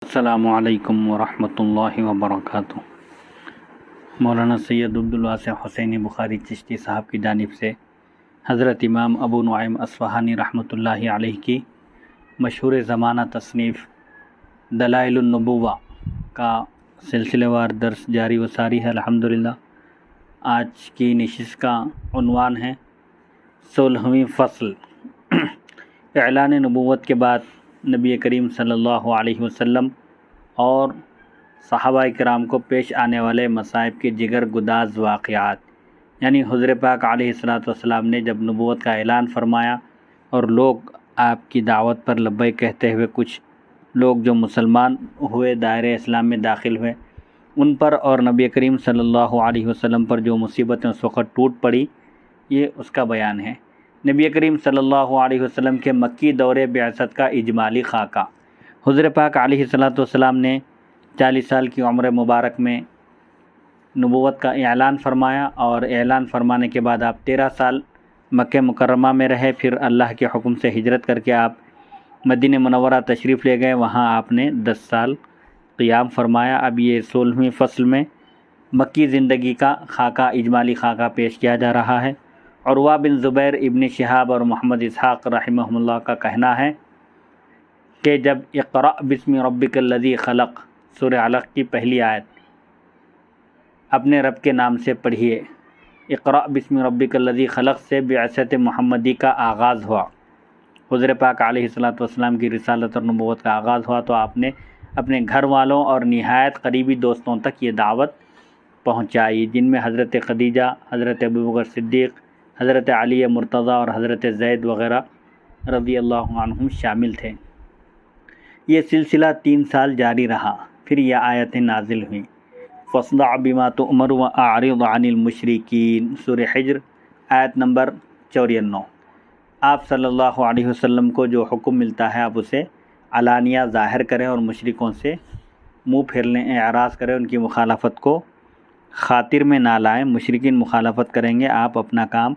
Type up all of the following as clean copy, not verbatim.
السلام علیکم ورحمۃ اللہ وبرکاتہ۔ مولانا سید عبدالواسع حسینی بخاری چشتی صاحب کی جانب سے حضرت امام ابو نعیم اصفہانی رحمۃ اللہ علیہ کی مشہور زمانہ تصنیف دلائل النبوہ کا سلسلہ وار درس جاری و ساری ہے الحمدللہ۔ آج کی نشست کا عنوان ہے 16ویں فصل۔ اعلان نبوت کے بعد نبی کریم صلی اللہ علیہ وسلم اور صحابہ کرام کو پیش آنے والے مصائب کے جگر گداز واقعات، یعنی حضور پاک علیہ السلام نے جب نبوت کا اعلان فرمایا اور لوگ آپ کی دعوت پر لبیک کہتے ہوئے کچھ لوگ جو مسلمان ہوئے دائرہ اسلام میں داخل ہوئے ان پر اور نبی کریم صلی اللہ علیہ وسلم پر جو مصیبتیں اس وقت ٹوٹ پڑی، یہ اس کا بیان ہے۔ نبی کریم صلی اللہ علیہ وسلم کے مکی دور بعثت کا اجمالی خاکہ۔ حضور پاک علیہ السلام نے 40 سال کی عمر مبارک میں نبوت کا اعلان فرمایا اور اعلان فرمانے کے بعد آپ 13 سال مکہ مکرمہ میں رہے، پھر اللہ کے حکم سے ہجرت کر کے آپ مدینہ منورہ تشریف لے گئے، وہاں آپ نے 10 سال قیام فرمایا۔ اب یہ 16ویں فصل میں مکی زندگی کا خاکہ، اجمالی خاکہ پیش کیا جا رہا ہے۔ عروہ بن زبیر، ابن شہاب اور محمد اسحاق رحمہ اللہ کا کہنا ہے کہ جب اقرأ بسم ربک الذی خلق سورہ علق کی پہلی آیت اپنے رب کے نام سے پڑھیے، اقرأ بسم ربک الذی خلق سے بعثت محمدی کا آغاز ہوا، حضور پاک علیہ السلام کی رسالت اور نبوت کا آغاز ہوا، تو آپ نے اپنے گھر والوں اور نہایت قریبی دوستوں تک یہ دعوت پہنچائی، جن میں حضرت خدیجہ، حضرت ابوبکر صدیق، حضرت علی مرتضیٰ اور حضرت زید وغیرہ رضی اللہ عنہم شامل تھے۔ یہ سلسلہ 3 سال جاری رہا، پھر یہ آیتیں نازل ہوئیں۔ فاصدع بما تؤمر واعرض عن المشرکین، سورہ حجر آیت نمبر 94۔ آپ صلی اللہ علیہ وسلم کو جو حکم ملتا ہے آپ اسے علانیہ ظاہر کریں اور مشرکوں سے منہ پھیر لیں، اعراض کریں، ان کی مخالفت کو خاطر میں نہ لائیں۔ مشرکین مخالفت کریں گے، آپ اپنا کام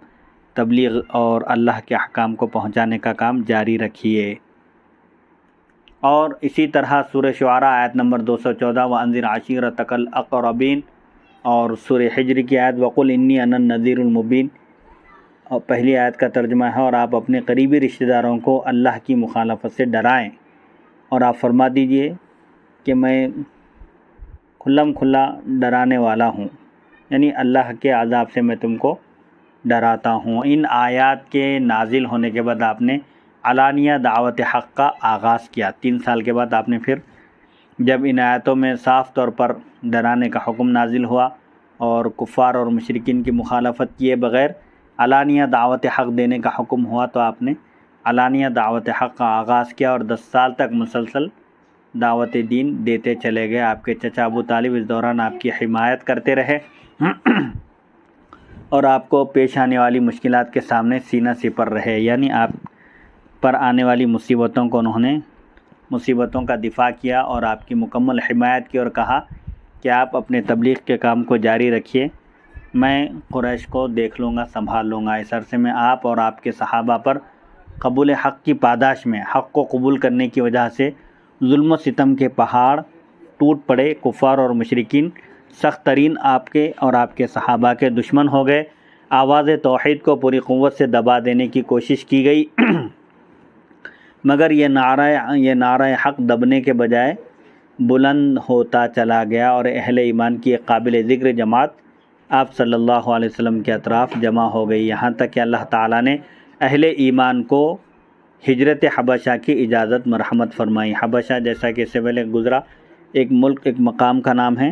تبلیغ اور اللہ کے احکام کو پہنچانے کا کام جاری رکھیے۔ اور اسی طرح سورہ شعراء آیت نمبر 214 وانذر عشیرتک الاقربین، اور سورہ حجر کی آیت وقل انی انا النذیر المبین، اور پہلی آیت کا ترجمہ ہے اور آپ اپنے قریبی رشتہ داروں کو اللہ کی مخالفت سے ڈرائیں، اور آپ فرما دیجئے کہ میں کھلم کھلا ڈرانے والا ہوں، یعنی اللہ کے عذاب سے میں تم کو ڈراتا ہوں۔ ان آیات کے نازل ہونے کے بعد آپ نے علانیہ دعوت حق کا آغاز کیا۔ 3 سال کے بعد آپ نے پھر جب ان آیاتوں میں صاف طور پر ڈرانے کا حکم نازل ہوا اور کفار اور مشرکین کی مخالفت کیے بغیر علانیہ دعوت حق دینے کا حکم ہوا، تو آپ نے علانیہ دعوت حق کا آغاز کیا اور 10 سال تک مسلسل دعوت دین دیتے چلے گئے۔ آپ کے چچا ابو طالب اس دوران آپ کی حمایت کرتے رہے اور آپ کو پیش آنے والی مشکلات کے سامنے سینہ سپر رہے، یعنی آپ پر آنے والی مصیبتوں کو انہوں نے مصیبتوں کا دفاع کیا اور آپ کی مکمل حمایت کی اور کہا کہ آپ اپنے تبلیغ کے کام کو جاری رکھیے، میں قریش کو دیکھ لوں گا، سنبھال لوں گا۔ اس عرصے میں آپ اور آپ کے صحابہ پر قبول حق کی پاداش میں حق کو قبول کرنے کی وجہ سے ظلم و ستم کے پہاڑ ٹوٹ پڑے، کفار اور مشرکین سخت ترین آپ کے اور آپ کے صحابہ کے دشمن ہو گئے، آواز توحید کو پوری قوت سے دبا دینے کی کوشش کی گئی، مگر یہ نعرہ حق دبنے کے بجائے بلند ہوتا چلا گیا اور اہل ایمان کی ایک قابل ذکر جماعت آپ صلی اللہ علیہ وسلم کے اطراف جمع ہو گئی، یہاں تک کہ اللہ تعالیٰ نے اہل ایمان کو ہجرت حبشہ کی اجازت مرحمت فرمائی۔ حبشہ جیسا کہ اس سے پہلے گزرا ایک ملک، ایک مقام کا نام ہے،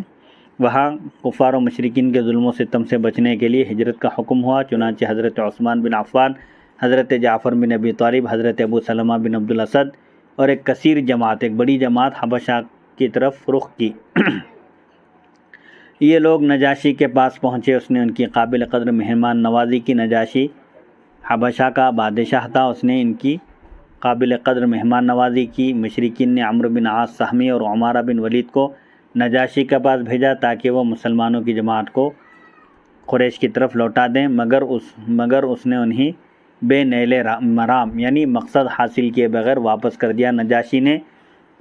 وہاں کفار و مشرکین کے ظلم و ستم سے بچنے کے لیے ہجرت کا حکم ہوا، چنانچہ حضرت عثمان بن عفان، حضرت جعفر بن ابی طالب، حضرت ابو سلمہ بن عبد الاسد اور ایک کثیر جماعت، ایک بڑی جماعت حبشہ کی طرف رخ کی۔ یہ لوگ نجاشی کے پاس پہنچے، اس نے ان کی قابل قدر مہمان نوازی کی۔ نجاشی حبشہ کا بادشاہ تھا، اس نے ان کی قابل قدر مہمان نوازی کی۔ مشرکین نے عمرو بن عاص سہمی اور عمارہ بن ولید کو نجاشی کے پاس بھیجا تاکہ وہ مسلمانوں کی جماعت کو قریش کی طرف لوٹا دیں، مگر اس نے انہیں بے نیل مرام یعنی مقصد حاصل کیے بغیر واپس کر دیا۔ نجاشی نے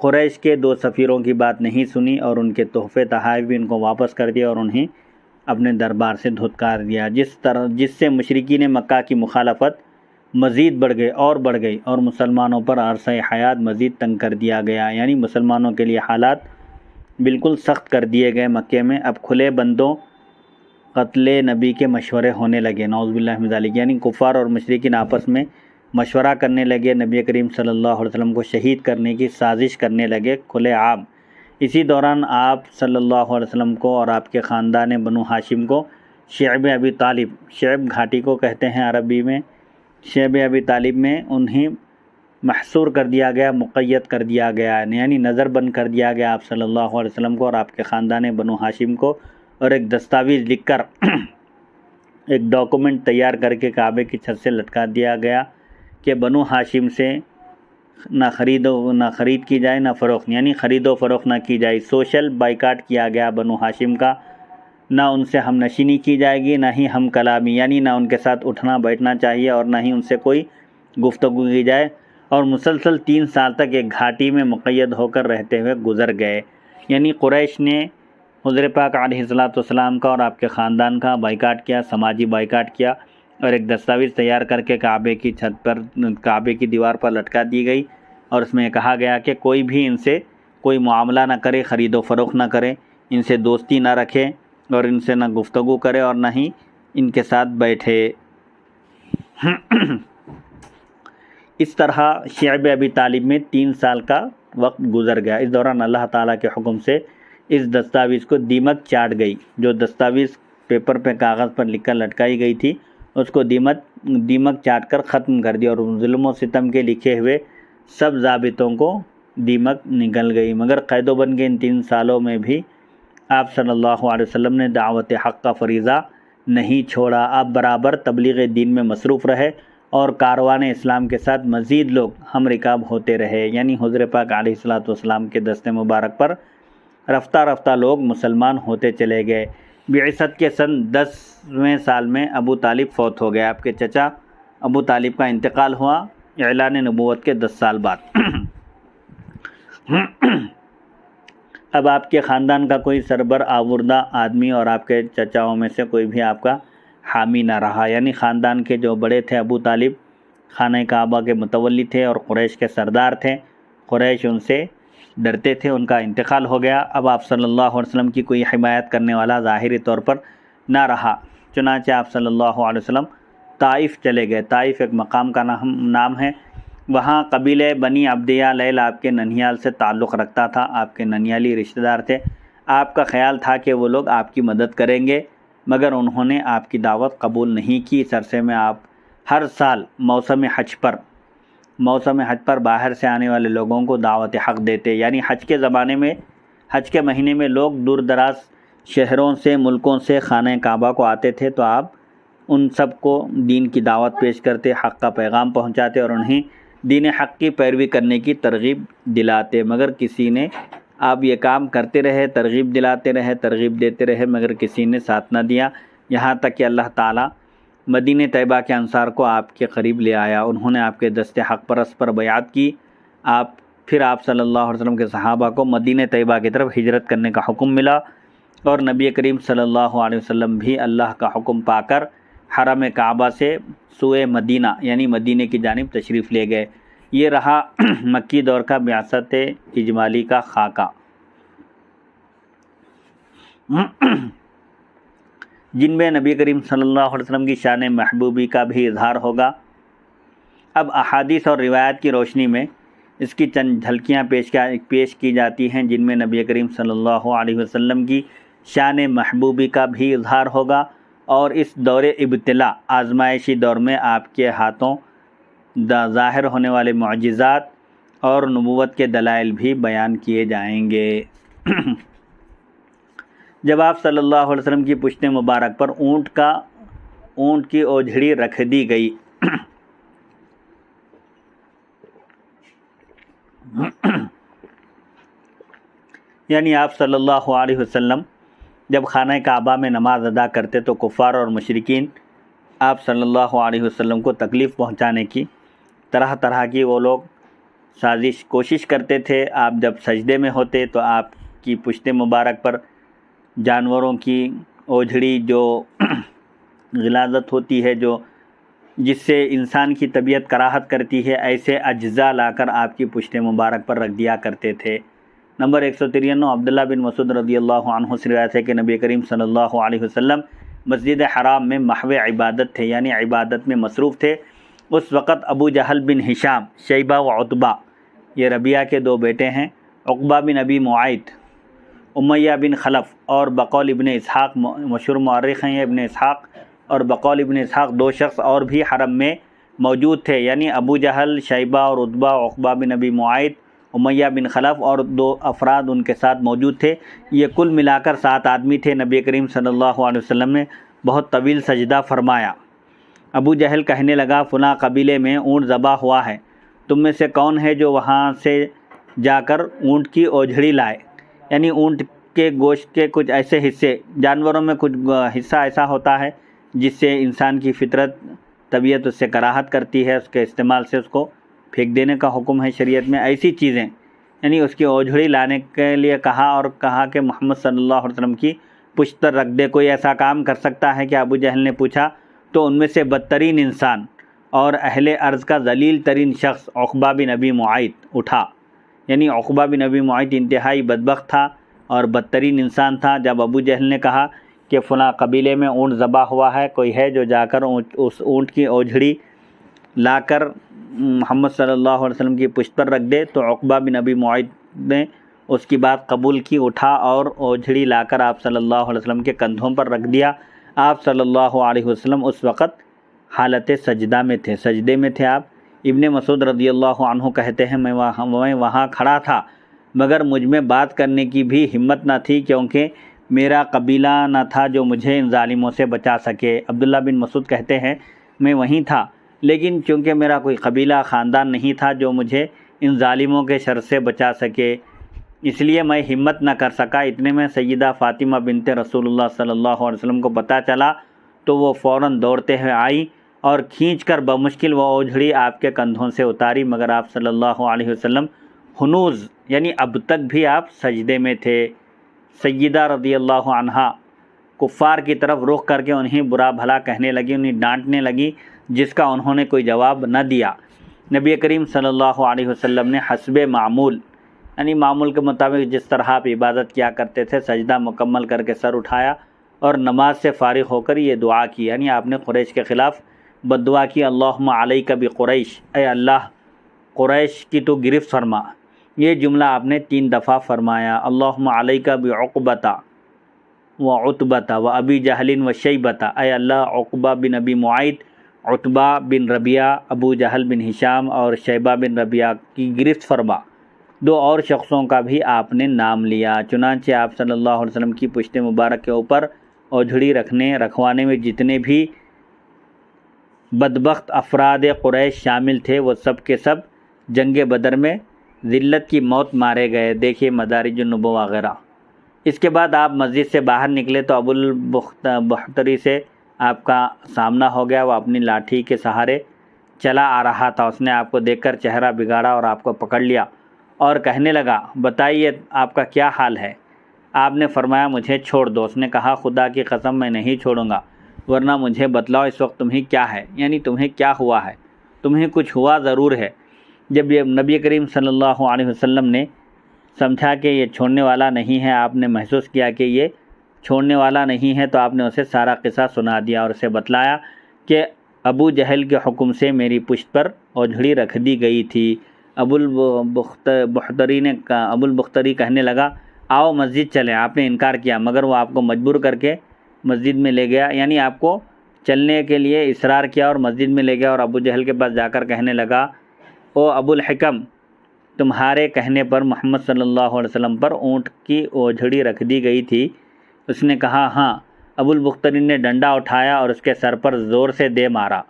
قریش کے 2 سفیروں کی بات نہیں سنی اور ان کے تحفے تحائف بھی ان کو واپس کر دیا اور انہیں اپنے دربار سے دھتکار دیا، جس سے مشرکین مکہ کی مخالفت مزید بڑھ گئی اور مسلمانوں پر عرصہ حیات مزید تنگ کر دیا گیا، یعنی مسلمانوں کے لیے حالات بالکل سخت کر دیے گئے۔ مکے میں اب کھلے بندوں قتل نبی کے مشورے ہونے لگے، نعوذ باللہ من ذالک، یعنی کفار اور مشرکین آپس میں مشورہ کرنے لگے، نبی کریم صلی اللہ علیہ وسلم کو شہید کرنے کی سازش کرنے لگے کھلے عام۔ اسی دوران آپ صلی اللہ علیہ وسلم کو اور آپ کے خاندان بنو ہاشم کو شعب ابی طالب، شعب گھاٹی کو کہتے ہیں عربی میں، شعب ابی طالب میں انہیں محصور کر دیا گیا، مقید کر دیا گیا، یعنی نظر بند کر دیا گیا آپ صلی اللہ علیہ وسلم کو اور آپ کے خاندان بنو ہاشم کو، اور ایک دستاویز لکھ کر ایک ڈاکومنٹ تیار کر کے کعبے کی چھت سے لٹکا دیا گیا کہ بنو ہاشم سے نہ خرید کی جائے نہ فروخت، یعنی خرید و فروخت نہ کی جائے۔ سوشل بائیکاٹ کیا گیا بنو ہاشم کا، نہ ان سے ہم نشینی کی جائے گی، نہ ہی ہم کلامی، یعنی نہ ان کے ساتھ اٹھنا بیٹھنا چاہیے اور نہ ہی ان سے کوئی گفتگو کی جائے، اور مسلسل 3 سال تک ایک گھاٹی میں مقید ہو کر رہتے ہوئے گزر گئے۔ یعنی قریش نے حضور پاک علیہ السلام کا اور آپ کے خاندان کا بائیکاٹ کیا، سماجی بائیکاٹ کیا، اور ایک دستاویز تیار کر کے کعبے کی چھت پر، کعبے کی دیوار پر لٹکا دی گئی، اور اس میں کہا گیا کہ کوئی بھی ان سے کوئی معاملہ نہ کرے، خرید و فروخت نہ کرے، ان سے دوستی نہ رکھے اور ان سے نہ گفتگو کرے اور نہ ہی ان کے ساتھ بیٹھے۔ اس طرح شعب ابی طالب میں 3 سال کا وقت گزر گیا۔ اس دوران اللہ تعالیٰ کے حکم سے اس دستاویز کو دیمک چاٹ گئی، جو دستاویز پیپر پہ کاغذ پر لکھ کر لٹکائی گئی تھی، اس کو دیمک چاٹ کر ختم کر دیا، اور ظلم و ستم کے لکھے ہوئے سب ضابطوں کو دیمک نکل گئی۔ مگر قید و بند کے ان 3 سالوں میں بھی آپ صلی اللہ علیہ وسلم نے دعوت حق کا فریضہ نہیں چھوڑا۔ آپ برابر تبلیغ دین میں مصروف رہے اور کاروان اسلام کے ساتھ مزید لوگ ہم رکاب ہوتے رہے، یعنی حضور پاک علیہ السلام کے دست مبارک پر رفتہ رفتہ لوگ مسلمان ہوتے چلے گئے۔ بعثت کے سن 10ویں سال میں ابو طالب فوت ہو گئے۔ آپ کے چچا ابو طالب کا انتقال ہوا اعلان نبوت کے 10 سال بعد۔ اب آپ کے خاندان کا کوئی سربر آوردہ آدمی اور آپ کے چچاؤں میں سے کوئی بھی آپ کا حامی نہ رہا، یعنی خاندان کے جو بڑے تھے ابو طالب خانہ کعبہ کے متولی تھے اور قریش کے سردار تھے، قریش ان سے ڈرتے تھے، ان کا انتقال ہو گیا۔ اب آپ صلی اللہ علیہ وسلم کی کوئی حمایت کرنے والا ظاہری طور پر نہ رہا، چنانچہ آپ صلی اللہ علیہ وسلم طائف چلے گئے۔ طائف ایک مقام کا نام ہے، وہاں قبیلہ بنی عبدیہ لیل آپ کے ننھیال سے تعلق رکھتا تھا، آپ کے ننھیالی رشتہ دار تھے۔ آپ کا خیال تھا کہ وہ لوگ آپ کی مدد کریں گے، مگر انہوں نے آپ کی دعوت قبول نہیں کی۔ اس عرصے میں آپ ہر سال موسم حج پر باہر سے آنے والے لوگوں کو دعوت حق دیتے، یعنی حج کے زمانے میں، حج کے مہینے میں لوگ دور دراز شہروں سے، ملکوں سے خانہ کعبہ کو آتے تھے، تو آپ ان سب کو دین کی دعوت پیش کرتے، حق کا پیغام پہنچاتے اور انہیں دین حق کی پیروی کرنے کی ترغیب دلاتے۔ مگر کسی نے، آپ یہ کام کرتے رہے، ترغیب دلاتے رہے، ترغیب دیتے رہے، مگر کسی نے ساتھ نہ دیا، یہاں تک کہ اللہ تعالیٰ مدینہ طیبہ کے انصار کو آپ کے قریب لے آیا۔ انہوں نے آپ کے دست حق پرست پر بیعت کی۔ پھر آپ صلی اللہ علیہ وسلم کے صحابہ کو مدینہ طیبہ کی طرف ہجرت کرنے کا حکم ملا، اور نبی کریم صلی اللہ علیہ وسلم بھی اللہ کا حکم پا کر حرم کعبہ سے سوئے مدینہ یعنی مدینہ کی جانب تشریف لے گئے۔ یہ رہا مکی دور کا بعثت اجمالی کا خاکہ، جن میں نبی کریم صلی اللہ علیہ وسلم کی شان محبوبی کا بھی اظہار ہوگا۔ اب احادیث اور روایات کی روشنی میں اس کی چند جھلکیاں پیش کی جاتی ہیں، جن میں نبی کریم صلی اللہ علیہ وسلم کی شان محبوبی کا بھی اظہار ہوگا، اور اس دور ابتلا، آزمائشی دور میں آپ کے ہاتھوں ظاہر ہونے والے معجزات اور نبوت کے دلائل بھی بیان کیے جائیں گے۔ جب آپ صلی اللہ علیہ وسلم کی پشت مبارک پر اونٹ کی اوجھڑی رکھ دی گئی، یعنی آپ صلی اللہ علیہ وسلم جب خانہ کعبہ میں نماز ادا کرتے تو کفار اور مشرکین آپ صلی اللہ علیہ وسلم کو تکلیف پہنچانے کی طرح طرح کی وہ لوگ سازش کوشش کرتے تھے، آپ جب سجدے میں ہوتے تو آپ کی پشت مبارک پر جانوروں کی اوجھڑی جو غلاظت ہوتی ہے، جس سے انسان کی طبیعت کراہت کرتی ہے، ایسے اجزاء لا کر آپ کی پشت مبارک پر رکھ دیا کرتے تھے۔ نمبر 193 عبداللہ بن مسعود رضی اللہ عنہ سے روایت ہے کہ نبی کریم صلی اللہ علیہ وسلم مسجد حرام میں محو عبادت تھے، یعنی عبادت میں مصروف تھے۔ اس وقت ابو جہل بن ہشام، شیبہ و عتبہ، یہ ربیعہ کے 2 بیٹے ہیں، عقبہ بن ابی معیط، امیہ بن خلف اور بقول ابن اسحاق، مشہور مورخ ہیں یہ ابن اسحاق، اور بقول ابن اسحاق 2 شخص اور بھی حرم میں موجود تھے، یعنی ابو جہل، شیبہ اور عتبہ، عقبہ بن ابی معیط، امیہ بن خلف اور 2 افراد ان کے ساتھ موجود تھے۔ یہ کل ملا کر 7 آدمی تھے۔ نبی کریم صلی اللہ علیہ وسلم نے بہت طویل سجدہ فرمایا۔ ابو جہل کہنے لگا، فلاں قبیلے میں اونٹ ذبح ہوا ہے، تم میں سے کون ہے جو وہاں سے جا کر اونٹ کی اوجھڑی لائے؟ یعنی اونٹ کے گوشت کے کچھ ایسے حصے، جانوروں میں کچھ حصہ ایسا ہوتا ہے جس سے انسان کی فطرت، طبیعت اس سے کراہت کرتی ہے، اس کے استعمال سے اس کو پھینک دینے کا حکم ہے شریعت میں۔ ایسی چیزیں یعنی اس کی اوجھڑی لانے کے لیے کہا، اور کہا کہ محمد صلی اللہ علیہ وسلم کی پشت پر رکھ دے۔ کوئی ایسا کام کر سکتا ہے کہ ابو جہل نے پوچھا، تو ان میں سے بدترین انسان اور اہل ارض کا ذلیل ترین شخص عقبہ بن ابی معیط اٹھا۔ یعنی عقبہ بن ابی معیط انتہائی بدبخت تھا اور بدترین انسان تھا۔ جب ابو جہل نے کہا کہ فلاں قبیلے میں اونٹ ذبح ہوا ہے، کوئی ہے جو جا کر اس اونٹ کی اوجھڑی لا کر محمد صلی اللہ علیہ وسلم کی پشت پر رکھ دے، تو عقبہ بن ابی معیط نے اس کی بات قبول کی، اٹھا اور اوجھڑی لا کر آپ صلی اللہ علیہ وسلم کے کندھوں پر رکھ دیا۔ آپ صلی اللہ علیہ وسلم اس وقت حالت سجدہ میں تھے، سجدے میں تھے آپ۔ ابن مسعود رضی اللہ عنہ کہتے ہیں، میں وہاں کھڑا تھا مگر مجھ میں بات کرنے کی بھی ہمت نہ تھی، کیونکہ میرا قبیلہ نہ تھا جو مجھے ان ظالموں سے بچا سکے۔ عبداللہ بن مسعود کہتے ہیں، میں وہیں تھا لیکن چونکہ میرا کوئی قبیلہ خاندان نہیں تھا جو مجھے ان ظالموں کے شر سے بچا سکے، اس لیے میں ہمت نہ کر سکا۔ اتنے میں سیدہ فاطمہ بنت رسول اللہ صلی اللہ علیہ وسلم کو پتہ چلا تو وہ فوراً دوڑتے ہوئے آئیں اور کھینچ کر بمشکل وہ اوجھڑی آپ کے کندھوں سے اتاری، مگر آپ صلی اللہ علیہ وسلم ہنوز یعنی اب تک بھی آپ سجدے میں تھے۔ سیدہ رضی اللہ عنہا کفار کی طرف رخ کر کے انہیں برا بھلا کہنے لگی، انہیں ڈانٹنے لگی، جس کا انہوں نے کوئی جواب نہ دیا۔ نبی کریم صلی اللہ علیہ وسلم نے حسب معمول یعنی معمول کے مطابق جس طرح آپ عبادت کیا کرتے تھے، سجدہ مکمل کر کے سر اٹھایا اور نماز سے فارغ ہو کر یہ دعا کی، یعنی آپ نے قریش کے خلاف بد دعا کی، اللہم علیک بقریش، اے اللہ قریش کی تو گرفت فرما۔ یہ جملہ آپ نے 3 دفعہ فرمایا، اللہم علیک بعقبۃ و عتبۃ و ابی جہل و شیبۃ، اے اللہ عقبہ بن ابی معیط، عتبہ بن ربیعہ، ابو جہل بن ہشام اور شیبہ بن ربیعہ کی گرفت فرما۔ 2 اور شخصوں کا بھی آپ نے نام لیا۔ چنانچہ آپ صلی اللہ علیہ وسلم کی پشت مبارک کے اوپر اوجھڑی رکھوانے میں جتنے بھی بدبخت افراد قریش شامل تھے، وہ سب کے سب جنگ بدر میں ذلت کی موت مارے گئے۔ دیکھیے مدارج النبوہ وغیرہ۔ اس کے بعد آپ مسجد سے باہر نکلے تو ابو البختری سے آپ کا سامنا ہو گیا۔ وہ اپنی لاٹھی کے سہارے چلا آ رہا تھا۔ اس نے آپ کو دیکھ کر چہرہ بگاڑا اور آپ کو پکڑ لیا اور کہنے لگا، بتائیے آپ کا کیا حال ہے؟ آپ نے فرمایا، مجھے چھوڑ دو۔ اس نے کہا، خدا کی قسم میں نہیں چھوڑوں گا، ورنہ مجھے بتلاؤ اس وقت تمہیں کیا ہے، یعنی تمہیں کیا ہوا ہے، تمہیں کچھ ہوا ضرور ہے۔ جب یہ نبی کریم صلی اللہ علیہ وسلم نے سمجھا کہ یہ چھوڑنے والا نہیں ہے، آپ نے محسوس کیا کہ یہ چھوڑنے والا نہیں ہے، تو آپ نے اسے سارا قصہ سنا دیا اور اسے بتلایا کہ ابو جہل کے حکم سے میری پشت پر اوجھڑی رکھ دی گئی تھی۔ ابو البختری کہنے لگا، آؤ مسجد چلیں۔ آپ نے انکار کیا، مگر وہ آپ کو مجبور کر کے مسجد میں لے گیا، یعنی آپ کو چلنے کے لیے اصرار کیا اور مسجد میں لے گیا، اور ابو جہل کے پاس جا کر کہنے لگا، او ابو الحکم، تمہارے کہنے پر محمد صلی اللہ علیہ وسلم پر اونٹ کی اوجھڑی رکھ دی گئی تھی؟ اس نے کہا، ہاں۔ ابو البختری نے ڈنڈا اٹھایا اور اس کے سر پر زور سے دے مارا۔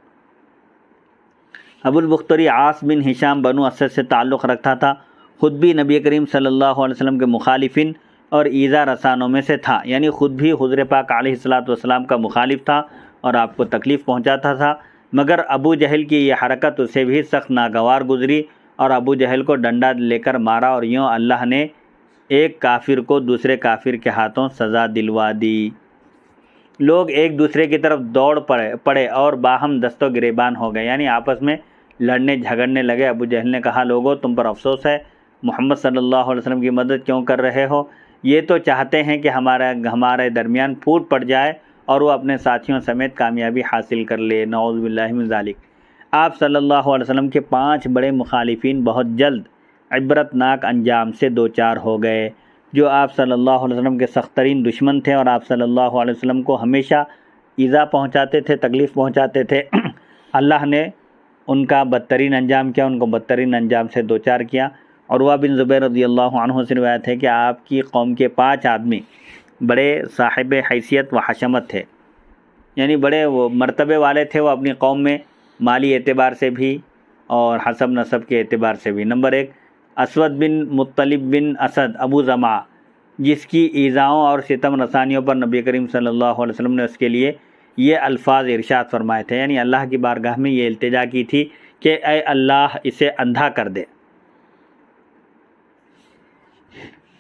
ابو البختری عاص بن ہشام بنو اسد سے تعلق رکھتا تھا، خود بھی نبی کریم صلی اللہ علیہ وسلم کے مخالفین اور ایذا رسانوں میں سے تھا، یعنی خود بھی حضور پاک علیہ الصلاۃ والسلام کا مخالف تھا اور آپ کو تکلیف پہنچاتا تھا، مگر ابو جہل کی یہ حرکت اسے بھی سخت ناگوار گزری اور ابو جہل کو ڈنڈا لے کر مارا، اور یوں اللہ نے ایک کافر کو دوسرے کافر کے ہاتھوں سزا دلوا دی۔ لوگ ایک دوسرے کی طرف دوڑ پڑے اور باہم دست و گریبان ہو گئے، یعنی آپس میں لڑنے جھگڑنے لگے۔ ابو جہل نے کہا، لوگوں تم پر افسوس ہے، محمد صلی اللہ علیہ وسلم کی مدد کیوں کر رہے ہو؟ یہ تو چاہتے ہیں کہ ہمارے درمیان پھوٹ پڑ جائے اور وہ اپنے ساتھیوں سمیت کامیابی حاصل کر لے۔ نعوذ باللہ من ذالک۔ آپ صلی اللہ علیہ وسلم کے 5 بڑے مخالفین بہت جلد عبرت ناک انجام سے دوچار ہو گئے، جو آپ صلی اللہ علیہ وسلم کے سخت ترین دشمن تھے اور آپ صلی اللہ علیہ وسلم کو ہمیشہ ایذا پہنچاتے تھے، تکلیف پہنچاتے تھے۔ اللہ نے ان کا بدترین انجام کیا، ان کو بدترین انجام سے دوچار کیا۔ عروہ بن زبیر رضی اللہ عنہ سے روایت ہے کہ آپ کی قوم کے 5 آدمی بڑے صاحب حیثیت و حشمت تھے، یعنی بڑے وہ مرتبے والے تھے وہ اپنی قوم میں، مالی اعتبار سے بھی اور حسب نسب کے اعتبار سے بھی۔ نمبر 1، اسود بن مطلب بن اسد ابو زمعہ، جس کی ایذاؤں اور ستم رسانیوں پر نبی کریم صلی اللہ علیہ وسلم نے اس کے لیے یہ الفاظ ارشاد فرمائے تھے، یعنی اللہ کی بارگاہ میں یہ التجا کی تھی کہ اے اللہ اسے اندھا کر دے۔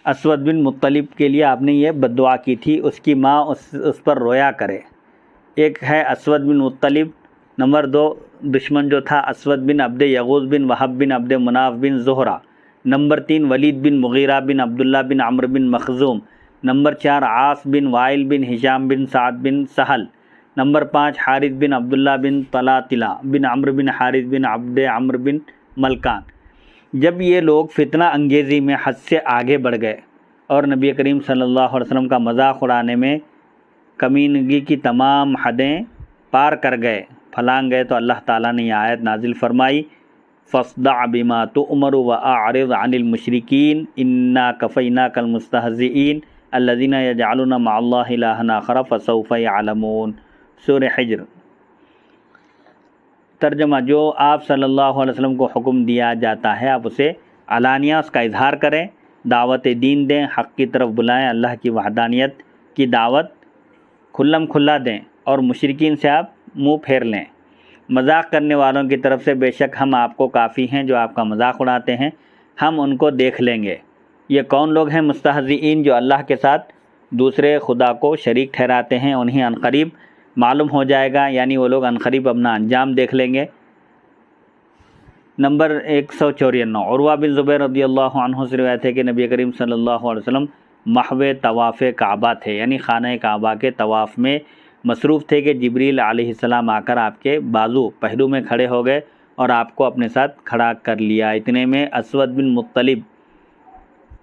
اسود بن مطلب کے لیے آپ نے یہ بد دعا کی تھی، اس کی ماں اس پر رویا کرے۔ ایک ہے اسود بن مطلب۔ نمبر 2، دشمن جو تھا اسود بن عبد یغوث بن وہب بن عبد مناف بن زہرہ۔ نمبر 3، ولید بن مغیرہ بن عبداللہ بن عمرو بن مخزوم۔ نمبر 4، عاص بن وائل بن ہشام بن سعد بن سہل۔ نمبر 5، حارث بن عبداللہ بن طلاطلہ بن عمرو بن حارث بن عبد عمرو بن ملکان۔ جب یہ لوگ فتنہ انگیزی میں حد سے آگے بڑھ گئے اور نبی کریم صلی اللہ علیہ وسلم کا مذاق اڑانے میں کمینگی کی تمام حدیں پار کر گئے، پھلانگ گئے، تو اللہ تعالیٰ نے یہ آیت نازل فرمائی، فاصدع بما تؤمر واعرض عن المشرکین انا کفیناک المستہزئین الذین یجعلون مع اللہ الہا آخر فسوف یعلمون۔ سورہ حجر۔ ترجمہ، جو آپ صلی اللہ علیہ وسلم کو حکم دیا جاتا ہے آپ اسے علانیہ اس کا اظہار کریں، دعوت دین دیں، حق کی طرف بلائیں، اللہ کی وحدانیت کی دعوت کھلم کھلا دیں، اور مشرکین سے آپ منہ پھیر لیں۔ مذاق کرنے والوں کی طرف سے بے شک ہم آپ کو کافی ہیں، جو آپ کا مذاق اڑاتے ہیں ہم ان کو دیکھ لیں گے۔ یہ کون لوگ ہیں مستہزئین؟ جو اللہ کے ساتھ دوسرے خدا کو شریک ٹھہراتے ہیں، انہیں عنقریب معلوم ہو جائے گا، یعنی وہ لوگ عنقریب اپنا انجام دیکھ لیں گے۔ نمبر 194، عروہ بن زبیر رضی اللہ عنہ سے روایت ہے کہ نبی کریم صلی اللہ علیہ وسلم محو طواف کعبہ تھے، یعنی خانہ کعبہ کے طواف میں مصروف تھے کہ جبریل علیہ السلام آ کر آپ کے بازو پہلو میں کھڑے ہو گئے اور آپ کو اپنے ساتھ کھڑا کر لیا۔ اتنے میں اسود بن مطلب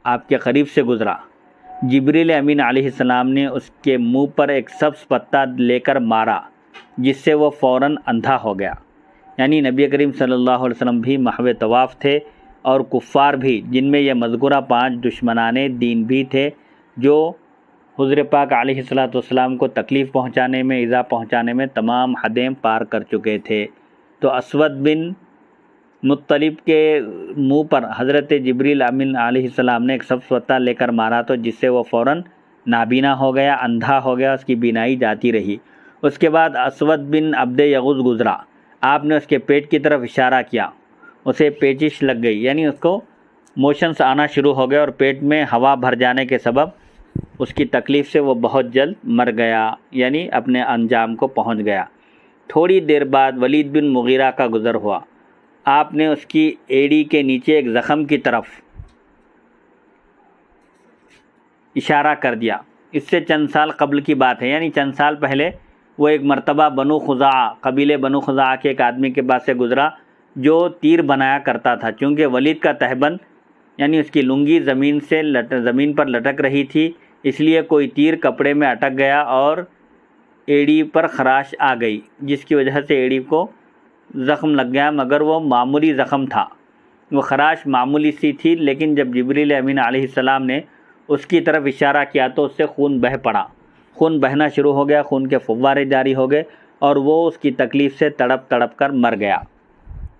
آپ کے قریب سے گزرا۔ جبریل امین علیہ السلام نے اس کے منہ پر ایک سبز پتہ لے کر مارا، جس سے وہ فوراً اندھا ہو گیا۔ یعنی نبی کریم صلی اللہ علیہ وسلم بھی محو طواف تھے، اور کفار بھی، جن میں یہ مذکورہ 5 دشمنان دین بھی تھے، جو حضور پاک علیہ السلام کو تکلیف پہنچانے میں، ایذا پہنچانے میں تمام حدیں پار کر چکے تھے۔ تو اسود بن مطلب کے منہ پر حضرت جبریل امین علیہ السلام نے ایک سبز پتہ لے کر مارا، تو جس سے وہ فوراً نابینا ہو گیا، اندھا ہو گیا، اس کی بینائی جاتی رہی۔ اس کے بعد اسود بن عبد یغوث گزرا، آپ نے اس کے پیٹ کی طرف اشارہ کیا، اسے پیچش لگ گئی، یعنی اس کو موشنز آنا شروع ہو گئے، اور پیٹ میں ہوا بھر جانے کے سبب اس کی تکلیف سے وہ بہت جلد مر گیا، یعنی اپنے انجام کو پہنچ گیا۔ تھوڑی دیر بعد ولید بن مغیرہ کا گزر ہوا، آپ نے اس کی ایڑی کے نیچے ایک زخم کی طرف اشارہ کر دیا۔ اس سے چند سال قبل کی بات ہے، یعنی چند سال پہلے وہ ایک مرتبہ بنو خزاعہ، قبیلے بنو خزاعہ کے ایک آدمی کے پاس سے گزرا جو تیر بنایا کرتا تھا۔ چونکہ ولید کا تہبند، یعنی اس کی لنگی زمین پر لٹک رہی تھی، اس لیے کوئی تیر کپڑے میں اٹک گیا اور ایڑی پر خراش آ گئی، جس کی وجہ سے ایڑی کو زخم لگ گیا، مگر وہ معمولی زخم تھا، وہ خراش معمولی سی تھی، لیکن جب جبریل امین علیہ السلام نے اس کی طرف اشارہ کیا تو اس سے خون بہہ پڑا، خون بہنا شروع ہو گیا، خون کے فوارے جاری ہو گئے، اور وہ اس کی تکلیف سے تڑپ تڑپ کر مر گیا۔